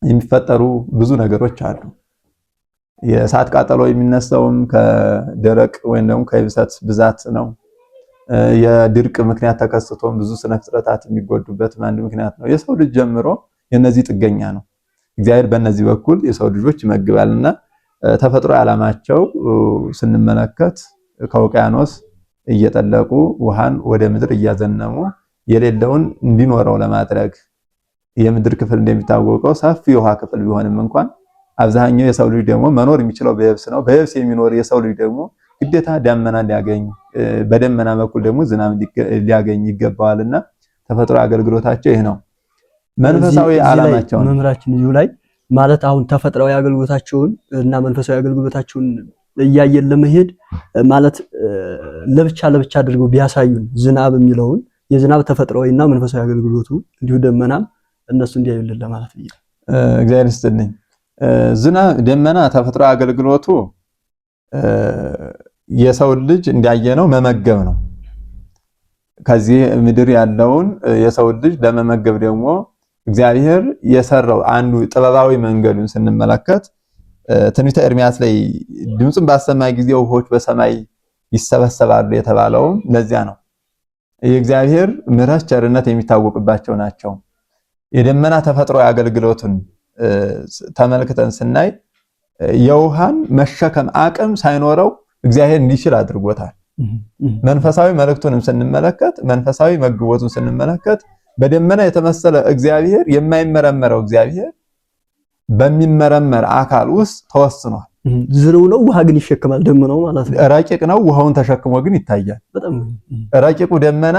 የሚፈጠሩ ብዙ ነገሮች አሉ። የእሳት ቃጠሎ የሚነሳውም ከደረቅ ወይም ደግሞ ከይብሰት ብዛት ነው። የድርቅ ምክንያት ተከስቶም ብዙ ስነ ፍጥረታት የሚጎዱበት አንድ ምክንያት ነው። የሰው ልጅ ጀምሮ የነዚህ ጥገኛ ነው። እግዚአብሔር በእነዚህ በኩል የሰው ልጆች ይመግባልና ተፈጥሮ ዓላማቸው ስንመለከት ከውቅያኖስ እየጠለቁ ውሃን ወደ ምድር እያዘነሙ የሌለውን እንዲኖረው ለማድረግ የምድር ክፍል እንደሚታወቀው ሰፊ የውሃ ክፍል ቢሆንም እንኳን አብዛኛው የሰው ልጅ ደግሞ መኖር የሚችለው በየብስ ነው። በየብስ የሚኖር የሰው ልጅ ደግሞ ግዴታ ደመና ሊያገኝ በደመና በኩል ደግሞ ዝናብ ሊያገኝ ይገባዋልና ተፈጥሮ አገልግሎታቸው ይህ ነው። መንፈሳዊ ዓላማቸው
መምህራችን እዩ ላይ ማለት አሁን ተፈጥሯዊ አገልግሎታቸውን እና መንፈሳዊ አገልግሎታቸውን እያየን ለመሄድ ማለት ለብቻ አድርገው ቢያሳዩን ዝናብ የሚለውን የዝናብ ተፈጥሯዊና መንፈሳዊ አገልግሎቱ እንዲሁ ደመናም እነሱ እንዲያዩልን ለማለት ነው።
እግዚአብሔር ይስጥልኝ። ዝናብ ደመና ተፈጥሯዊ አገልግሎቱ የሰው ልጅ እንዳየነው መመገብ ነው። ከዚህ ምድር ያለውን የሰው ልጅ ለመመገብ ደግሞ እግዚአብሔር የሰራው አንዱ ጥበባዊ መንገዱን ስንመለከት ትንቢተ ኤርምያስ ላይ ድምጽን ባሰማ ጊዜ ውሆች በሰማይ ይሰበሰባሉ የተባለው ለዚያ ነው። የእግዚአብሔር ምሕረት ቸርነት የሚታወቅባቸው ናቸው። የደመና ተፈጥሯዊ አገልግሎቱን ተመልክተን ስናይ የውሃን መሸከም አቅም ሳይኖረው እግዚአብሔር እንዲችል አድርጎታል። መንፈሳዊ መልእክቱንም ስንመለከት መንፈሳዊ መግቦቱን ስንመለከት በደመና የተመሰለ እግዚአብሔር የማይመረመረው እግዚአብሔር በሚመረመር አካል ውስጥ ተወስኗል።
ዝርው ነው፣ ውሃ ግን ይሸከማል። ደመናው ማለት ነው
ረቂቅ ነው፣ ውሃውን ተሸክሞ ግን ይታያል። ረቂቁ ደመና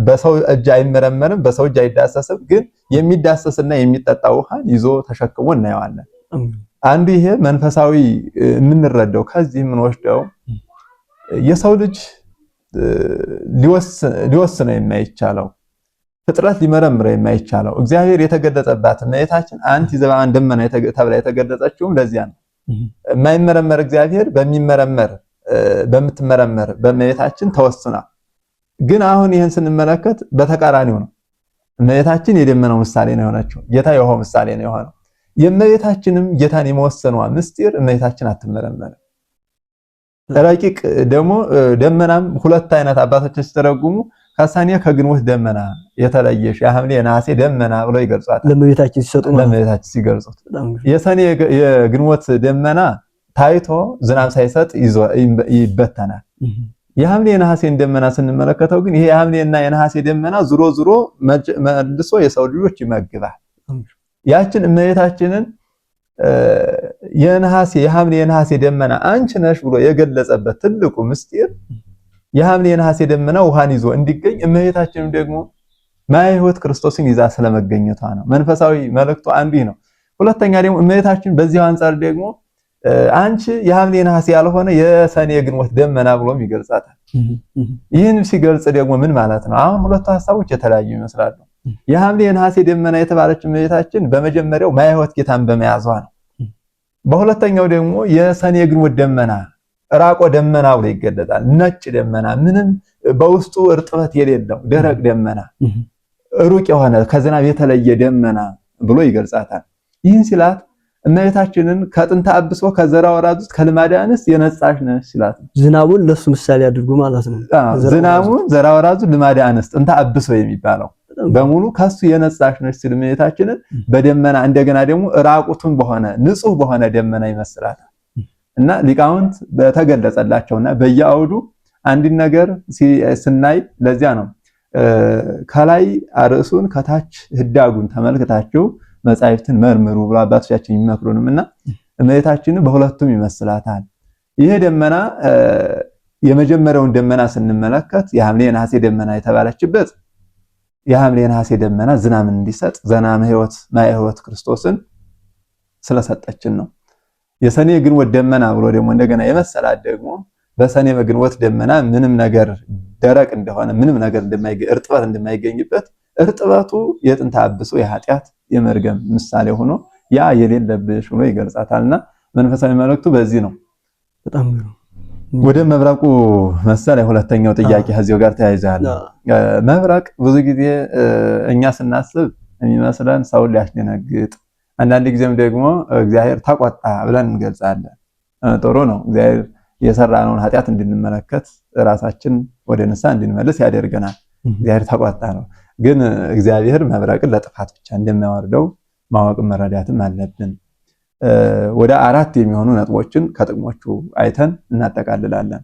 በሰው እጅ አይመረመርም፣ በሰው እጅ አይዳሰስም። ግን የሚዳሰስና የሚጠጣ ውሃን ይዞ ተሸክሞ እናየዋለን። አንዱ ይሄ መንፈሳዊ የምንረዳው ከዚህ የምንወስደው የሰው ልጅ ሊወስነው የማይቻለው ፍጥረት ሊመረምረው የማይቻለው እግዚአብሔር የተገለጠባት እመቤታችን አንቲ ዘበአማን ደመና ተብላ የተገለጸችውም ለዚያ ነው። የማይመረመር እግዚአብሔር በምትመረመር በእመቤታችን ተወስኗል። ግን አሁን ይህን ስንመለከት በተቃራኒው ነው። እመቤታችን የደመናው ምሳሌ ነው የሆነችው። ጌታ የውሃው ምሳሌ ነው የሆነው። የእመቤታችንም ጌታን የመወሰኗ ምስጢር እመቤታችን አትመረመርም። ረቂቅ ደግሞ ደመናም ሁለት አይነት አባቶች ሲተረጉሙ ከሰኔ ከግንቦት ደመና የተለየሽ የሐምሌ የነሐሴ ደመና ብለው ይገልጿታል። ለእመቤታችን ሲገልጹት የሰኔ የግንቦት ደመና ታይቶ ዝናብ ሳይሰጥ ይበተናል። የሐምሌ የነሐሴን ደመና ስንመለከተው ግን ይሄ የሐምሌና የነሐሴ ደመና ዙሮ ዙሮ መልሶ የሰው ልጆች ይመግባል። ያችን እመቤታችንን የሐምሌ የነሐሴ ደመና አንቺ ነሽ ብሎ የገለጸበት ትልቁ ምስጢር የሐምሌ የነሐሴ ደመና ውሃን ይዞ እንዲገኝ እመቤታችንም ደግሞ ማየ ሕይወት ክርስቶስን ይዛ ስለመገኘቷ ነው። መንፈሳዊ መልእክቱ አንዱ ነው። ሁለተኛ ደግሞ እመቤታችን በዚህ አንጻር ደግሞ አንቺ የሐምሌ ነሐሴ ያልሆነ የሰኔ ግንቦት ደመና ብሎም ይገልጻታል። ይህን ሲገልጽ ደግሞ ምን ማለት ነው? አሁን ሁለቱ ሐሳቦች የተለያዩ ይመስላሉ። የሐምሌ ነሐሴ ደመና የተባለች እመቤታችን በመጀመሪያው ማየ ሕይወት ጌታን በመያዟ ነው። በሁለተኛው ደግሞ የሰኔ ግንቦት ደመና ራቆ ደመና ብሎ ይገለጣል። ነጭ ደመና ምንም በውስጡ እርጥበት የሌለው ደረቅ ደመና፣ ሩቅ የሆነ ከዝናብ የተለየ ደመና ብሎ ይገልጻታል። ይህን ሲላት እመቤታችንን ከጥንተ አብሶ ከዘራ ወራዱት ከልማደ አንስት የነጻሽ ነሽ ሲላት
ዝናቡን ለሱ ምሳሌ አድርጎ ማለት ነው።
ዝናቡን ዘራ ወራዱ ልማደ አንስት ጥንተ አብሶ የሚባለው በሙሉ ከሱ የነጻሽ ነሽ ሲል እመቤታችንን በደመና እንደገና ደግሞ ራቁቱን በሆነ ንጹህ በሆነ ደመና ይመስላታል። እና ሊቃውንት በተገለጸላቸውና በየአውዱ አንድ ነገር ስናይ ለዚያ ነው ከላይ አርዕሱን ከታች ህዳጉን ተመልክታችሁ መጻሕፍትን መርምሩ ብሎ አባቶቻችን ይመክሩንምና እመቤታችንን በሁለቱም ይመስላታል። ይሄ ደመና የመጀመሪያውን ደመና ስንመለከት የሐምሌ ነሐሴ ደመና የተባለችበት የሐምሌ ነሐሴ ደመና ዝናምን እንዲሰጥ ዘናመ ሕይወት ማየ ሕይወት ክርስቶስን ስለሰጠችን ነው። የሰኔ ግንቦት ደመና ብሎ ደግሞ እንደገና የመሰላት ደግሞ በሰኔ ግንቦት ደመና ምንም ነገር ደረቅ እንደሆነ ምንም ነገር እርጥበት እንደማይገኝበት እርጥበቱ የጥንተ አብሶ የኃጢአት የመርገም ምሳሌ ሆኖ ያ የሌለብሽ ሆኖ ይገልጻታልና መንፈሳዊ መልእክቱ በዚህ ነው።
በጣም
ወደ መብረቁ መሰለ ሁለተኛው ጥያቄ ከዚሁ ጋር ተያይዟል። መብረቅ ብዙ ጊዜ እኛ ስናስብ የሚመስለን ሰውን ሊያስደነግጥ አንዳንድ ጊዜም ደግሞ እግዚአብሔር ተቆጣ ብለን እንገልጻለን። ጥሩ ነው። እግዚአብሔር የሰራነውን ኃጢአት እንድንመለከት ራሳችን ወደ ንስሐ እንድንመለስ ያደርገናል። እግዚአብሔር ተቆጣ ነው። ግን እግዚአብሔር መብረቅን ለጥፋት ብቻ እንደማያወርደው ማወቅም መረዳትም አለብን። ወደ 4 የሚሆኑ ነጥቦችን ከጥቅሞቹ አይተን እናጠቃልላለን።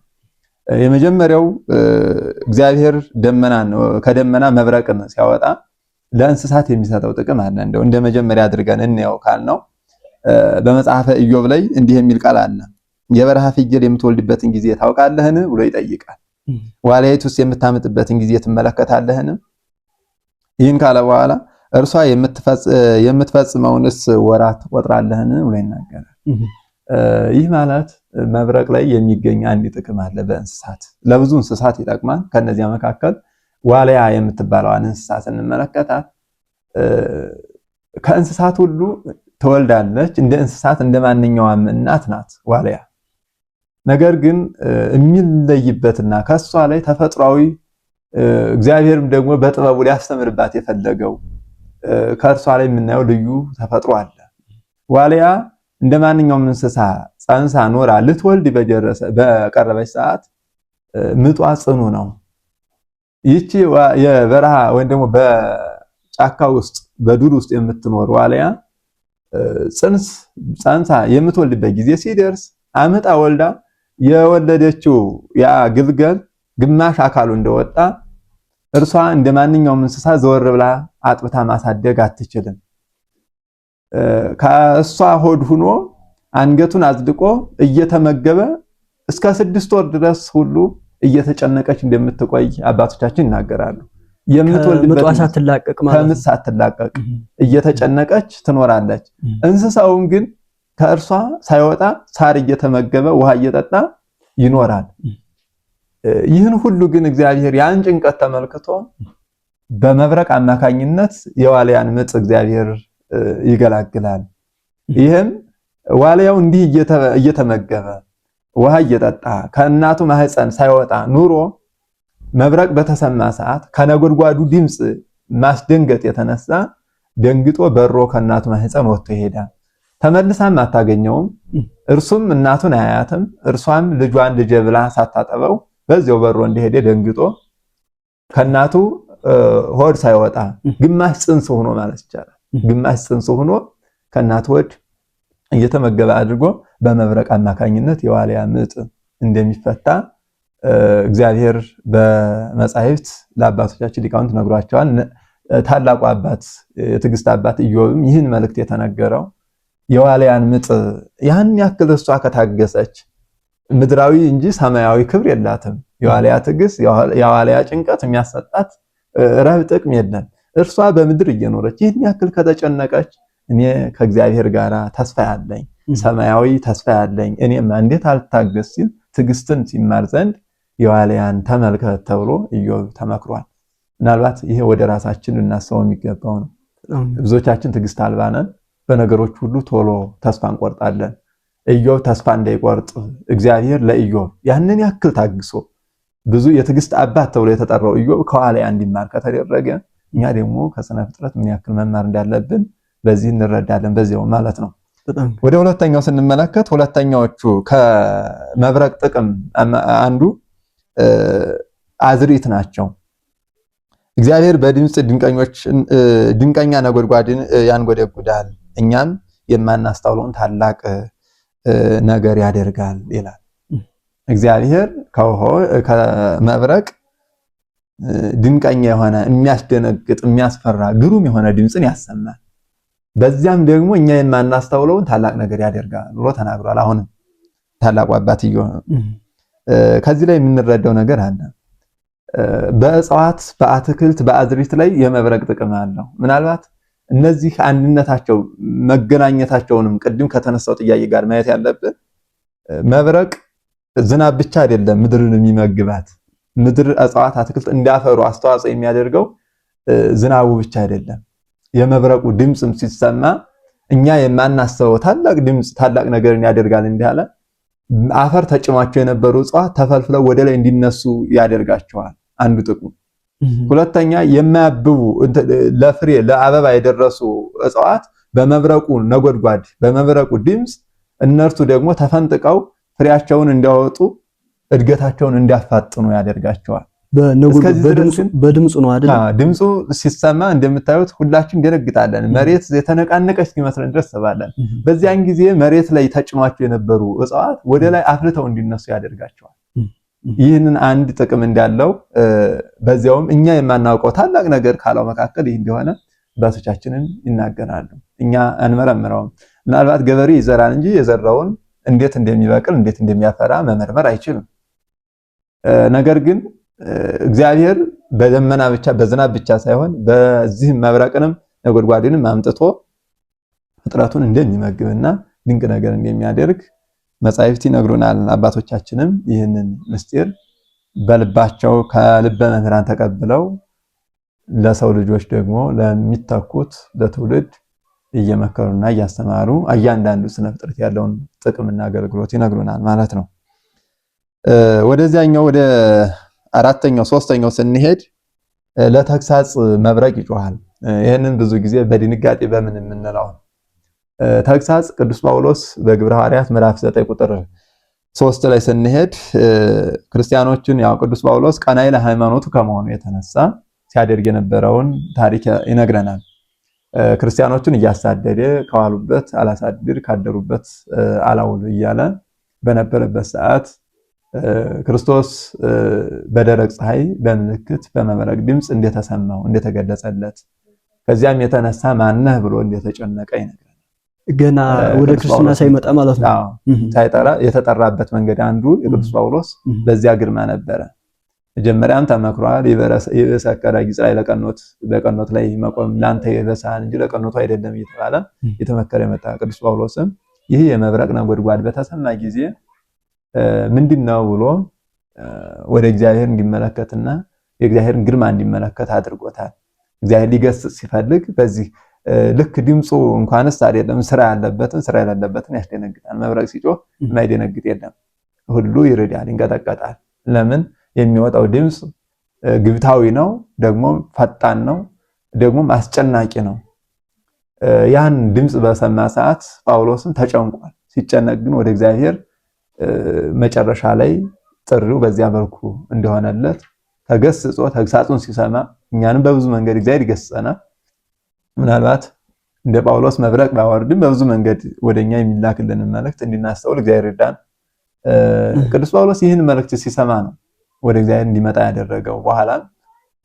የመጀመሪያው እግዚአብሔር ከደመና መብረቅን ሲያወጣ ለእንስሳት የሚሰጠው ጥቅም አለ። እንደው እንደ መጀመሪያ አድርገን እንየው ካልነው በመጽሐፈ ኢዮብ ላይ እንዲህ የሚል ቃል አለ። የበረሃ ፍየል የምትወልድበትን ጊዜ ታውቃለህን ብሎ ይጠይቃል። ዋልያይቱስ የምታምጥበትን ጊዜ ትመለከታለህን? ይህን ካለ በኋላ እርሷ የምትፈጽመውንስ ወራት ትቆጥራለህን ብሎ ይናገራል። ይህ ማለት መብረቅ ላይ የሚገኝ አንድ ጥቅም አለ። በእንስሳት ለብዙ እንስሳት ይጠቅማል። ከነዚያ መካከል ዋልያ የምትባለዋን እንስሳ ስንመለከታት ከእንስሳት ሁሉ ትወልዳለች። እንደ እንስሳት እንደ ማንኛውም እናት ናት ዋልያ። ነገር ግን የሚለይበትና ከሷ ላይ ተፈጥሯዊ እግዚአብሔርም ደግሞ በጥበቡ ሊያስተምርባት የፈለገው ከእርሷ ላይ የምናየው ልዩ ተፈጥሮ አለ። ዋልያ እንደ ማንኛውም እንስሳ ጸንሳ ኖራ ልትወልድ በቀረበች ሰዓት ምጧ ጽኑ ነው። ይቺ የበረሃ ወይም ደግሞ በጫካ ውስጥ በዱር ውስጥ የምትኖር ዋልያ ጸንሳ የምትወልድበት ጊዜ ሲደርስ አመጣ ወልዳ የወለደችው ያ ግልገል ግማሽ አካሉ እንደወጣ እርሷ እንደ ማንኛውም እንስሳ ዘወር ብላ አጥብታ ማሳደግ አትችልም። ከእሷ ሆድ ሆኖ አንገቱን አዝድቆ እየተመገበ እስከ 6 ወር ድረስ ሁሉ እየተጨነቀች እንደምትቆይ አባቶቻችን ይናገራሉ። የምትወልድበት ከምጥ ሳትላቀቅ እየተጨነቀች ትኖራለች። እንስሳውም ግን ከእርሷ ሳይወጣ ሳር እየተመገበ ውሃ እየጠጣ ይኖራል። ይህን ሁሉ ግን እግዚአብሔር ያን ጭንቀት ተመልክቶ በመብረቅ አማካኝነት የዋልያን ምጥ እግዚአብሔር ይገላግላል። ይህም ዋልያው እንዲህ እየተመገበ ውሃ እየጠጣ ከእናቱ ማህፀን ሳይወጣ ኑሮ መብረቅ በተሰማ ሰዓት ከነጎድጓዱ ድምፅ ማስደንገጥ የተነሳ ደንግጦ በሮ ከእናቱ ማህፀን ወጥቶ ይሄዳል። ተመልሳም አታገኘውም። እርሱም እናቱን አያያትም። እርሷም ልጇን ልጄ ብላ ሳታጠበው በዚያው በሮ እንደሄደ ደንግጦ ከእናቱ ሆድ ሳይወጣ ግማሽ ጽንስ ሆኖ ማለት ይቻላል ግማሽ ጽንስ ሆኖ ከእናቱ ሆድ እየተመገበ አድርጎ በመብረቅ አማካኝነት የዋልያ ምጥ እንደሚፈታ እግዚአብሔር በመጻሕፍት ለአባቶቻችን ሊቃውንት ነግሯቸዋል። ታላቁ አባት የትዕግስት አባት ኢዮብም ይህን መልእክት የተነገረው የዋልያን ምጥ ያን ያክል እሷ ከታገሰች ምድራዊ እንጂ ሰማያዊ ክብር የላትም። የዋልያ ትዕግስት የዋልያ ጭንቀት የሚያሰጣት ረብ ጥቅም የለም። እርሷ በምድር እየኖረች ይህን ያክል ከተጨነቀች እኔ ከእግዚአብሔር ጋር ተስፋ ያለኝ ሰማያዊ ተስፋ ያለኝ እኔማ እንዴት አልታገስ ሲል ትዕግስትን ሲማር ዘንድ የዋልያን ተመልከት ተብሎ ኢዮብ ተመክሯል። ምናልባት ይሄ ወደ ራሳችን ልናስበው የሚገባው ነው። ብዙዎቻችን ትዕግስት አልባ ነን። በነገሮች ሁሉ ቶሎ ተስፋ እንቆርጣለን። ኢዮብ ተስፋ እንዳይቆርጥ እግዚአብሔር ለኢዮብ ያንን ያክል ታግሶ ብዙ የትዕግስት አባት ተብሎ የተጠራው ኢዮብ ከዋልያ እንዲማር ከተደረገ እኛ ደግሞ ከስነ ፍጥረት ምን ያክል መማር እንዳለብን በዚህ እንረዳለን። በዚያው ማለት ነው። ወደ ሁለተኛው ስንመለከት ሁለተኛዎቹ ከመብረቅ ጥቅም አንዱ አዝሪት ናቸው። እግዚአብሔር በድምጽ ድንቀኛ ነጎድጓድን ያንጎደጉዳል፣ እኛም የማናስተውለውን ታላቅ ነገር ያደርጋል ይላል። እግዚአብሔር ከመብረቅ ድንቀኛ የሆነ የሚያስደነግጥ የሚያስፈራ ግሩም የሆነ ድምጽን ያሰማል። በዚያም ደግሞ እኛ የማናስተውለውን ታላቅ ነገር ያደርጋል ብሎ ተናግሯል። አሁንም ታላቁ አባትዮ ከዚህ ላይ የምንረዳው ነገር አለ። በእጽዋት በአትክልት በአዝሪት ላይ የመብረቅ ጥቅም አለው። ምናልባት እነዚህ አንድነታቸው መገናኘታቸውንም ቅድም ከተነሳው ጥያቄ ጋር ማየት ያለብን መብረቅ ዝናብ ብቻ አይደለም ምድርን የሚመግባት። ምድር እጽዋት አትክልት እንዲያፈሩ አስተዋጽኦ የሚያደርገው ዝናቡ ብቻ አይደለም። የመብረቁ ድምጽም ሲሰማ እኛ የማናስበው ታላቅ ድምጽ ታላቅ ነገርን ያደርጋል እንዳለ አፈር ተጭኗቸው የነበሩ እጽዋት ተፈልፍለው ወደ ላይ እንዲነሱ ያደርጋቸዋል። አንዱ ጥቅሙ። ሁለተኛ የማያብቡ ለፍሬ ለአበባ የደረሱ እጽዋት በመብረቁ ነጎድጓድ በመብረቁ ድምጽ እነርሱ ደግሞ ተፈንጥቀው ፍሬያቸውን እንዲያወጡ እድገታቸውን እንዲያፋጥኑ ያደርጋቸዋል።
በድምጹ ነው አይደል?
ድምጹ ሲሰማ እንደምታዩት ሁላችን ደነግጣለን። መሬት የተነቃነቀች እስኪመስለን ድረስ ተባለን። በዚያን ጊዜ መሬት ላይ ተጭኗቸው የነበሩ እጽዋት ወደ ላይ አፍልተው እንዲነሱ ያደርጋቸዋል። ይህንን አንድ ጥቅም እንዳለው በዚያውም እኛ የማናውቀው ታላቅ ነገር ካለው መካከል ይህ እንደሆነ አባቶቻችንን ይናገራሉ። እኛ አንመረምረውም። ምናልባት ገበሬ ይዘራል እንጂ የዘራውን እንዴት እንደሚበቅል እንዴት እንደሚያፈራ መመርመር አይችልም። ነገር ግን እግዚአብሔር በደመና ብቻ በዝናብ ብቻ ሳይሆን በዚህ መብረቅንም ነጎድጓድንም አምጥቶ ፍጥረቱን እንደሚመግብና ድንቅ ነገር እንደሚያደርግ መጻሕፍት ይነግሩናል። አባቶቻችንም ይህንን ምስጢር በልባቸው ከልበ መምህራን ተቀብለው ለሰው ልጆች ደግሞ ለሚተኩት ለትውልድ እየመከሩና እያስተማሩ እያንዳንዱ ስነ ፍጥረት ያለውን ጥቅምና አገልግሎት ይነግሩናል ማለት ነው። ወደዚያኛው ወደ አራተኛው ሶስተኛው ስንሄድ ለተግሳጽ መብረቅ ይጮሃል። ይህንን ብዙ ጊዜ በድንጋጤ በምን የምንለው ተግሳጽ ቅዱስ ጳውሎስ በግብረ ሐዋርያት ምዕራፍ 9 ቁጥር 3 ላይ ስንሄድ ክርስቲያኖችን ያው ቅዱስ ጳውሎስ ቀናኢ ለሃይማኖቱ ከመሆኑ የተነሳ ሲያደርግ የነበረውን ታሪክ ይነግረናል። ክርስቲያኖችን እያሳደደ ከዋሉበት አላሳድር ካደሩበት አላውል እያለ በነበረበት ሰዓት ክርስቶስ በደረቅ ፀሐይ በምልክት በመብረቅ ድምጽ እንደተሰማው እንደተገለጸለት ከዚያም የተነሳ ማነህ ብሎ እንደተጨነቀ ይነግራል።
ገና ወደ ክርስትና ሳይመጣ ማለት ነው።
ሳይጠራ የተጠራበት መንገድ አንዱ የቅዱስ ጳውሎስ በዚያ ግርማ ነበረ። መጀመሪያም ተመክሯል። ይበሰከረ ጊዜ ላይ ለቀኖት ላይ መቆም ላንተ ይበሳል እንጂ ለቀኖቱ አይደለም እየተባለ የተመከረ የመጣ ቅዱስ ጳውሎስም ይህ የመብረቅ ነጎድጓድ በተሰማ ጊዜ ምንድነው ብሎ ወደ እግዚአብሔር እንዲመለከትና የእግዚአብሔርን ግርማ እንዲመለከት አድርጎታል። እግዚአብሔር ሊገስጽ ሲፈልግ በዚህ ልክ ድምጹ እንኳንስ አይደለም ስራ ያለበትን ስራ የሌለበትን ያስደነግጣል። መብረቅ ሲጮህ የማይደነግጥ የለም፣ ሁሉ ይርዳል፣ ይንቀጠቀጣል። ለምን? የሚወጣው ድምጽ ግብታዊ ነው፣ ደግሞ ፈጣን ነው፣ ደግሞ አስጨናቂ ነው። ያን ድምፅ በሰማ ሰዓት ጳውሎስም ተጨንቋል። ሲጨነቅ ግን ወደ እግዚአብሔር መጨረሻ ላይ ጥሪው በዚያ መልኩ እንደሆነለት ተገስጾ ተግሳጹን ሲሰማ እኛንም በብዙ መንገድ እግዚአብሔር ይገስጸናል። ምናልባት እንደ ጳውሎስ መብረቅ ባወርድም በብዙ መንገድ ወደኛ የሚላክልን መልእክት እንድናስተውል እግዚአብሔር ይርዳን። ቅዱስ ጳውሎስ ይህን መልእክት ሲሰማ ነው ወደ እግዚአብሔር እንዲመጣ ያደረገው። በኋላም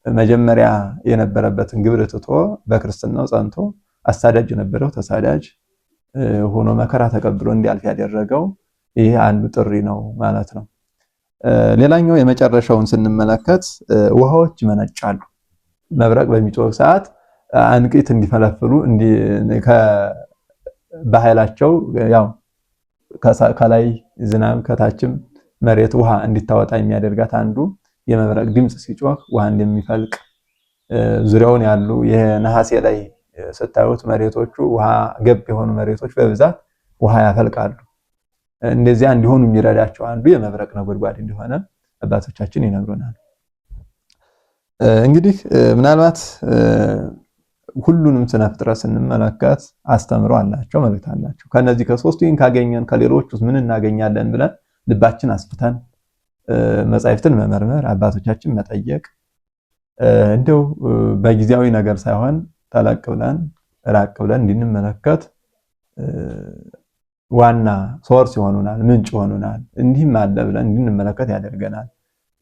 መጀመሪያ የነበረበትን ግብር ትቶ በክርስትናው ጸንቶ አሳዳጅ የነበረው ተሳዳጅ ሆኖ መከራ ተቀብሎ እንዲያልፍ ያደረገው ይህ አንዱ ጥሪ ነው ማለት ነው። ሌላኛው የመጨረሻውን ስንመለከት ውሃዎች ይመነጫሉ። መብረቅ በሚጮህ ሰዓት አንቂት እንዲፈለፍሉ በኃይላቸው ያው ከላይ ዝናብ ከታችም መሬት ውሃ እንዲታወጣ የሚያደርጋት አንዱ የመብረቅ ድምፅ ሲጮህ ውሃ እንደሚፈልቅ ዙሪያውን ያሉ የነሐሴ ላይ ስታዩት መሬቶቹ ውሃ ገብ የሆኑ መሬቶች በብዛት ውሃ ያፈልቃሉ። እንደዚያ እንዲሆኑ የሚረዳቸው አንዱ የመብረቅ ነጎድጓድ እንደሆነ አባቶቻችን ይነግሩናል። እንግዲህ ምናልባት ሁሉንም ስነ ፍጥረት ስንመለከት አስተምሮ አላቸው፣ መልእክት አላቸው። ከነዚህ ከሶስቱ ይህን ካገኘን ከሌሎች ውስጥ ምን እናገኛለን ብለን ልባችን አስፍተን መጻሕፍትን መመርመር፣ አባቶቻችን መጠየቅ፣ እንደው በጊዜያዊ ነገር ሳይሆን ጠለቅ ብለን ራቅ ብለን እንድንመለከት ዋና ሶርስ ይሆኑናል፣ ምንጭ ይሆኑናል። እንዲህም አለ ብለን እንድንመለከት ያደርገናል።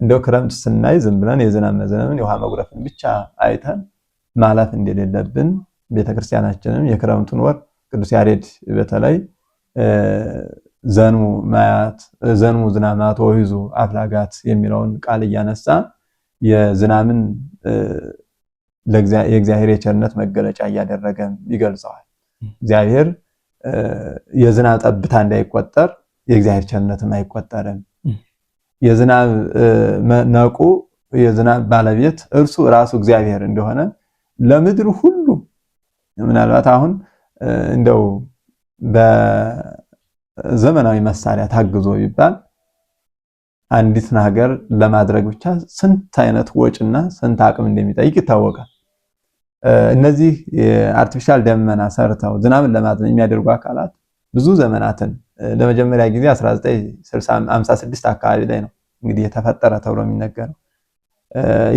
እንደው ክረምት ስናይ ዝም ብለን የዝናብ መዝነብን የውሃ መጉረፍን ብቻ አይተን ማለፍ እንደሌለብን ቤተክርስቲያናችንም የክረምቱን ወር ቅዱስ ያሬድ በተለይ ዘንሙ ዝናማት ወይዙ አፍላጋት የሚለውን ቃል እያነሳ የዝናምን የእግዚአብሔር የቸርነት መገለጫ እያደረገ ይገልጸዋል። እግዚአብሔር የዝናብ ጠብታ እንዳይቆጠር የእግዚአብሔር ቸርነትም አይቆጠርም። የዝናብ ነቁ የዝናብ ባለቤት እርሱ ራሱ እግዚአብሔር እንደሆነ ለምድር ሁሉ ምናልባት አሁን እንደው በዘመናዊ መሳሪያ ታግዞ ይባል አንዲትን ሀገር ለማድረግ ብቻ ስንት አይነት ወጪና ስንት አቅም እንደሚጠይቅ ይታወቃል። እነዚህ የአርቲፊሻል ደመና ሰርተው ዝናብን ለማዝነብ የሚያደርጉ አካላት ብዙ ዘመናትን ለመጀመሪያ ጊዜ 1956 አካባቢ ላይ ነው እንግዲህ የተፈጠረ ተብሎ የሚነገረው።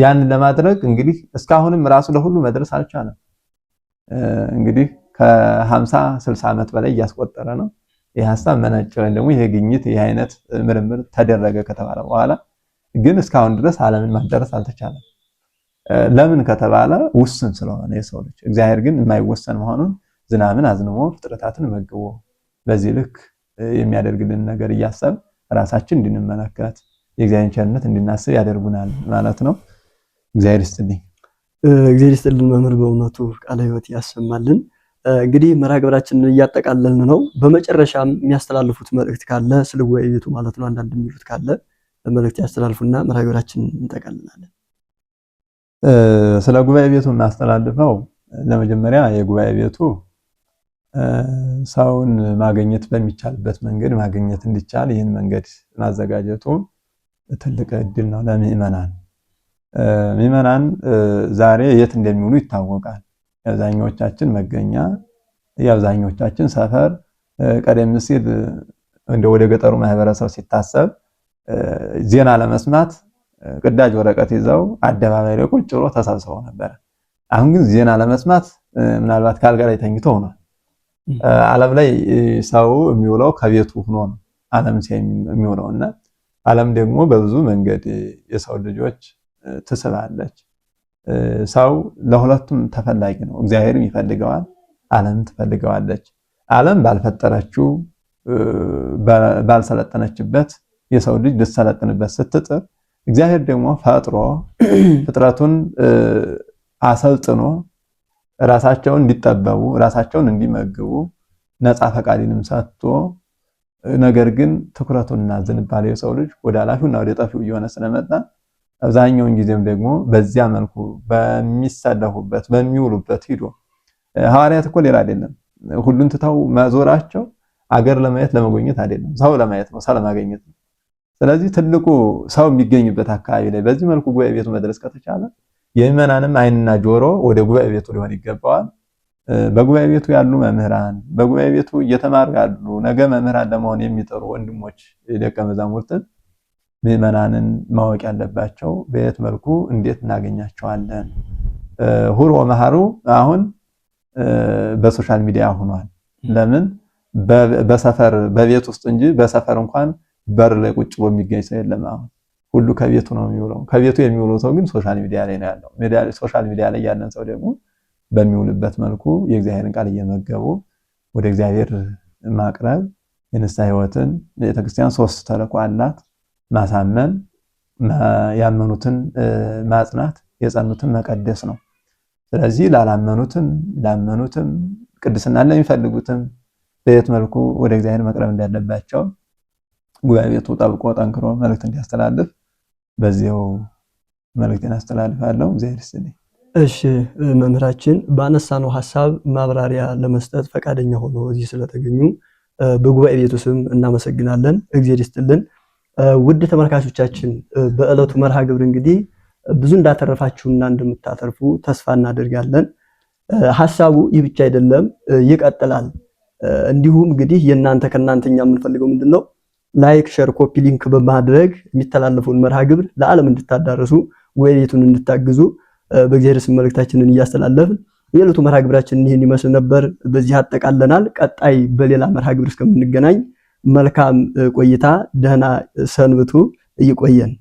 ያንን ለማድረግ እንግዲህ እስካሁንም ራሱ ለሁሉ መድረስ አልቻለም። እንግዲህ ከ50 60 ዓመት በላይ እያስቆጠረ ነው። ይህ ሐሳብ መነጨ ወይም ደግሞ ይሄ ግኝት ይሄ አይነት ምርምር ተደረገ ከተባለ በኋላ ግን እስካሁን ድረስ ዓለምን ማዳረስ አልተቻለም። ለምን ከተባለ ውስን ስለሆነ የሰው ልጅ። እግዚአብሔር ግን የማይወሰን መሆኑን ዝናብን አዝንሞ ፍጥረታትን መግቦ በዚህ ልክ የሚያደርግልን ነገር እያሰብ ራሳችን እንድንመለከት የእግዚአብሔር ቸርነት እንድናስብ ያደርጉናል ማለት ነው። እግዚአብሔር ይስጥልኝ።
እግዚአብሔር ይስጥልን መምህር፣ በእውነቱ ቃለ ሕይወት ያሰማልን። እንግዲህ መርሃ ግብራችንን እያጠቃለልን ነው። በመጨረሻም የሚያስተላልፉት መልእክት ካለ ስለ ጉባኤ ቤቱ ማለት ነው አንዳንድ የሚሉት ካለ መልእክት ያስተላልፉና መርሃ ግብራችንን እንጠቃልላለን።
ስለ ጉባኤ ቤቱ የማስተላልፈው ለመጀመሪያ የጉባኤ ቤቱ ሰውን ማግኘት በሚቻልበት መንገድ ማግኘት እንዲቻል ይህን መንገድ ማዘጋጀቱ ትልቅ እድል ነው ለምእመናን። ምእመናን ዛሬ የት እንደሚውሉ ይታወቃል። የአብዛኞቻችን መገኛ የአብዛኞቻችን ሰፈር ቀደም ሲል ወደ ገጠሩ ማህበረሰብ ሲታሰብ ዜና ለመስማት ቅዳጅ ወረቀት ይዘው አደባባይ ላይ ቁጭ ብሎ ተሰብስበው ነበር። አሁን ግን ዜና ለመስማት ምናልባት ካልጋ ላይ ተኝቶ ሆኗል። ዓለም ላይ ሰው የሚውለው ከቤቱ ሆኖ ነው ዓለም የሚውለውና ዓለም ደግሞ በብዙ መንገድ የሰው ልጆች ትስባለች። ሰው ለሁለቱም ተፈላጊ ነው። እግዚአብሔርም ይፈልገዋል፣ ዓለምም ትፈልገዋለች። ዓለም ባልፈጠረችው ባልሰለጠነችበት የሰው ልጅ ልትሰለጥንበት ስትጥር እግዚአብሔር ደግሞ ፈጥሮ ፍጥረቱን አሰልጥኖ ራሳቸውን እንዲጠበቡ ራሳቸውን እንዲመግቡ ነፃ ፈቃድንም ሰጥቶ ነገር ግን ትኩረቱንና ዝንባሌው የሰው ልጅ ወደ ኃላፊውና ወደ ጠፊው እየሆነ ስለመጣ አብዛኛውን ጊዜም ደግሞ በዚያ መልኩ በሚሰለፉበት በሚውሉበት ሂዶ ሐዋርያት እኮ ሌላ አይደለም ሁሉን ትተው መዞራቸው አገር ለማየት ለመጎብኘት አይደለም፣ ሰው ለማየት ነው፣ ሰው ለማግኘት ነው። ስለዚህ ትልቁ ሰው የሚገኝበት አካባቢ ላይ በዚህ መልኩ ጉባኤ ቤቱ መድረስ ከተቻለ የምእመናንም ዓይንና ጆሮ ወደ ጉባኤ ቤቱ ሊሆን ይገባዋል። በጉባኤ ቤቱ ያሉ መምህራን፣ በጉባኤ ቤቱ እየተማሩ ያሉ ነገ መምህራን ለመሆን የሚጥሩ ወንድሞች ደቀ መዛሙርትን ምዕመናንን ማወቅ ያለባቸው በየት መልኩ እንዴት እናገኛቸዋለን? ሁሮ መሃሩ አሁን በሶሻል ሚዲያ ሆኗል። ለምን በሰፈር በቤት ውስጥ እንጂ በሰፈር እንኳን በር ላይ ቁጭ ብሎ የሚገኝ ሰው የለም። አሁን ሁሉ ከቤቱ ነው የሚውለው። ከቤቱ የሚውለው ሰው ግን ሶሻል ሚዲያ ላይ ነው ያለው። ሶሻል ሚዲያ ላይ ያለን ሰው ደግሞ በሚውልበት መልኩ የእግዚአብሔርን ቃል እየመገቡ ወደ እግዚአብሔር ማቅረብ የንስሐ ሕይወትን ቤተክርስቲያን 3 ተልእኮ አላት። ማሳመን፣ ያመኑትን ማጽናት፣ የጸኑትን መቀደስ ነው። ስለዚህ ላመኑትም ቅድስና ለሚፈልጉትም በየት መልኩ ወደ እግዚአብሔር መቅረብ እንዳለባቸው ጉባኤ ቤቱ ጠብቆ ጠንክሮ መልእክት እንዲያስተላልፍ በዚያው መልእክትን አስተላልፋለሁ። እግዚአብሔር ይስጥልኝ።
እሺ መምህራችን ባነሳነው ሐሳብ ማብራሪያ ለመስጠት ፈቃደኛ ሆኖ እዚህ ስለተገኙ በጉባኤ ቤቱ ስም እናመሰግናለን። እግዚአብሔር ይስጥልን። ውድ ተመልካቾቻችን በዕለቱ መርሃ ግብር እንግዲህ ብዙ እንዳተረፋችሁና እንደምታተርፉ ተስፋ እናደርጋለን። ሐሳቡ ይህ ብቻ አይደለም፣ ይቀጥላል። እንዲሁም እንግዲህ ከእናንተኛ የምንፈልገው ምንድነው? ላይክ፣ ሼር፣ ኮፒ ሊንክ በማድረግ የሚተላለፈውን መርሃ ግብር ለዓለም እንድታዳርሱ ጉባኤ ቤቱን እንድታግዙ በእግዚአብሔር ስም መልእክታችንን እያስተላለፍን የዕለቱ መርሃ ግብራችን ይህን ይመስል ነበር። በዚህ አጠቃለናል። ቀጣይ በሌላ መርሃ ግብር እስከምንገናኝ መልካም ቆይታ፣ ደህና ሰንብቱ። ይቆየን።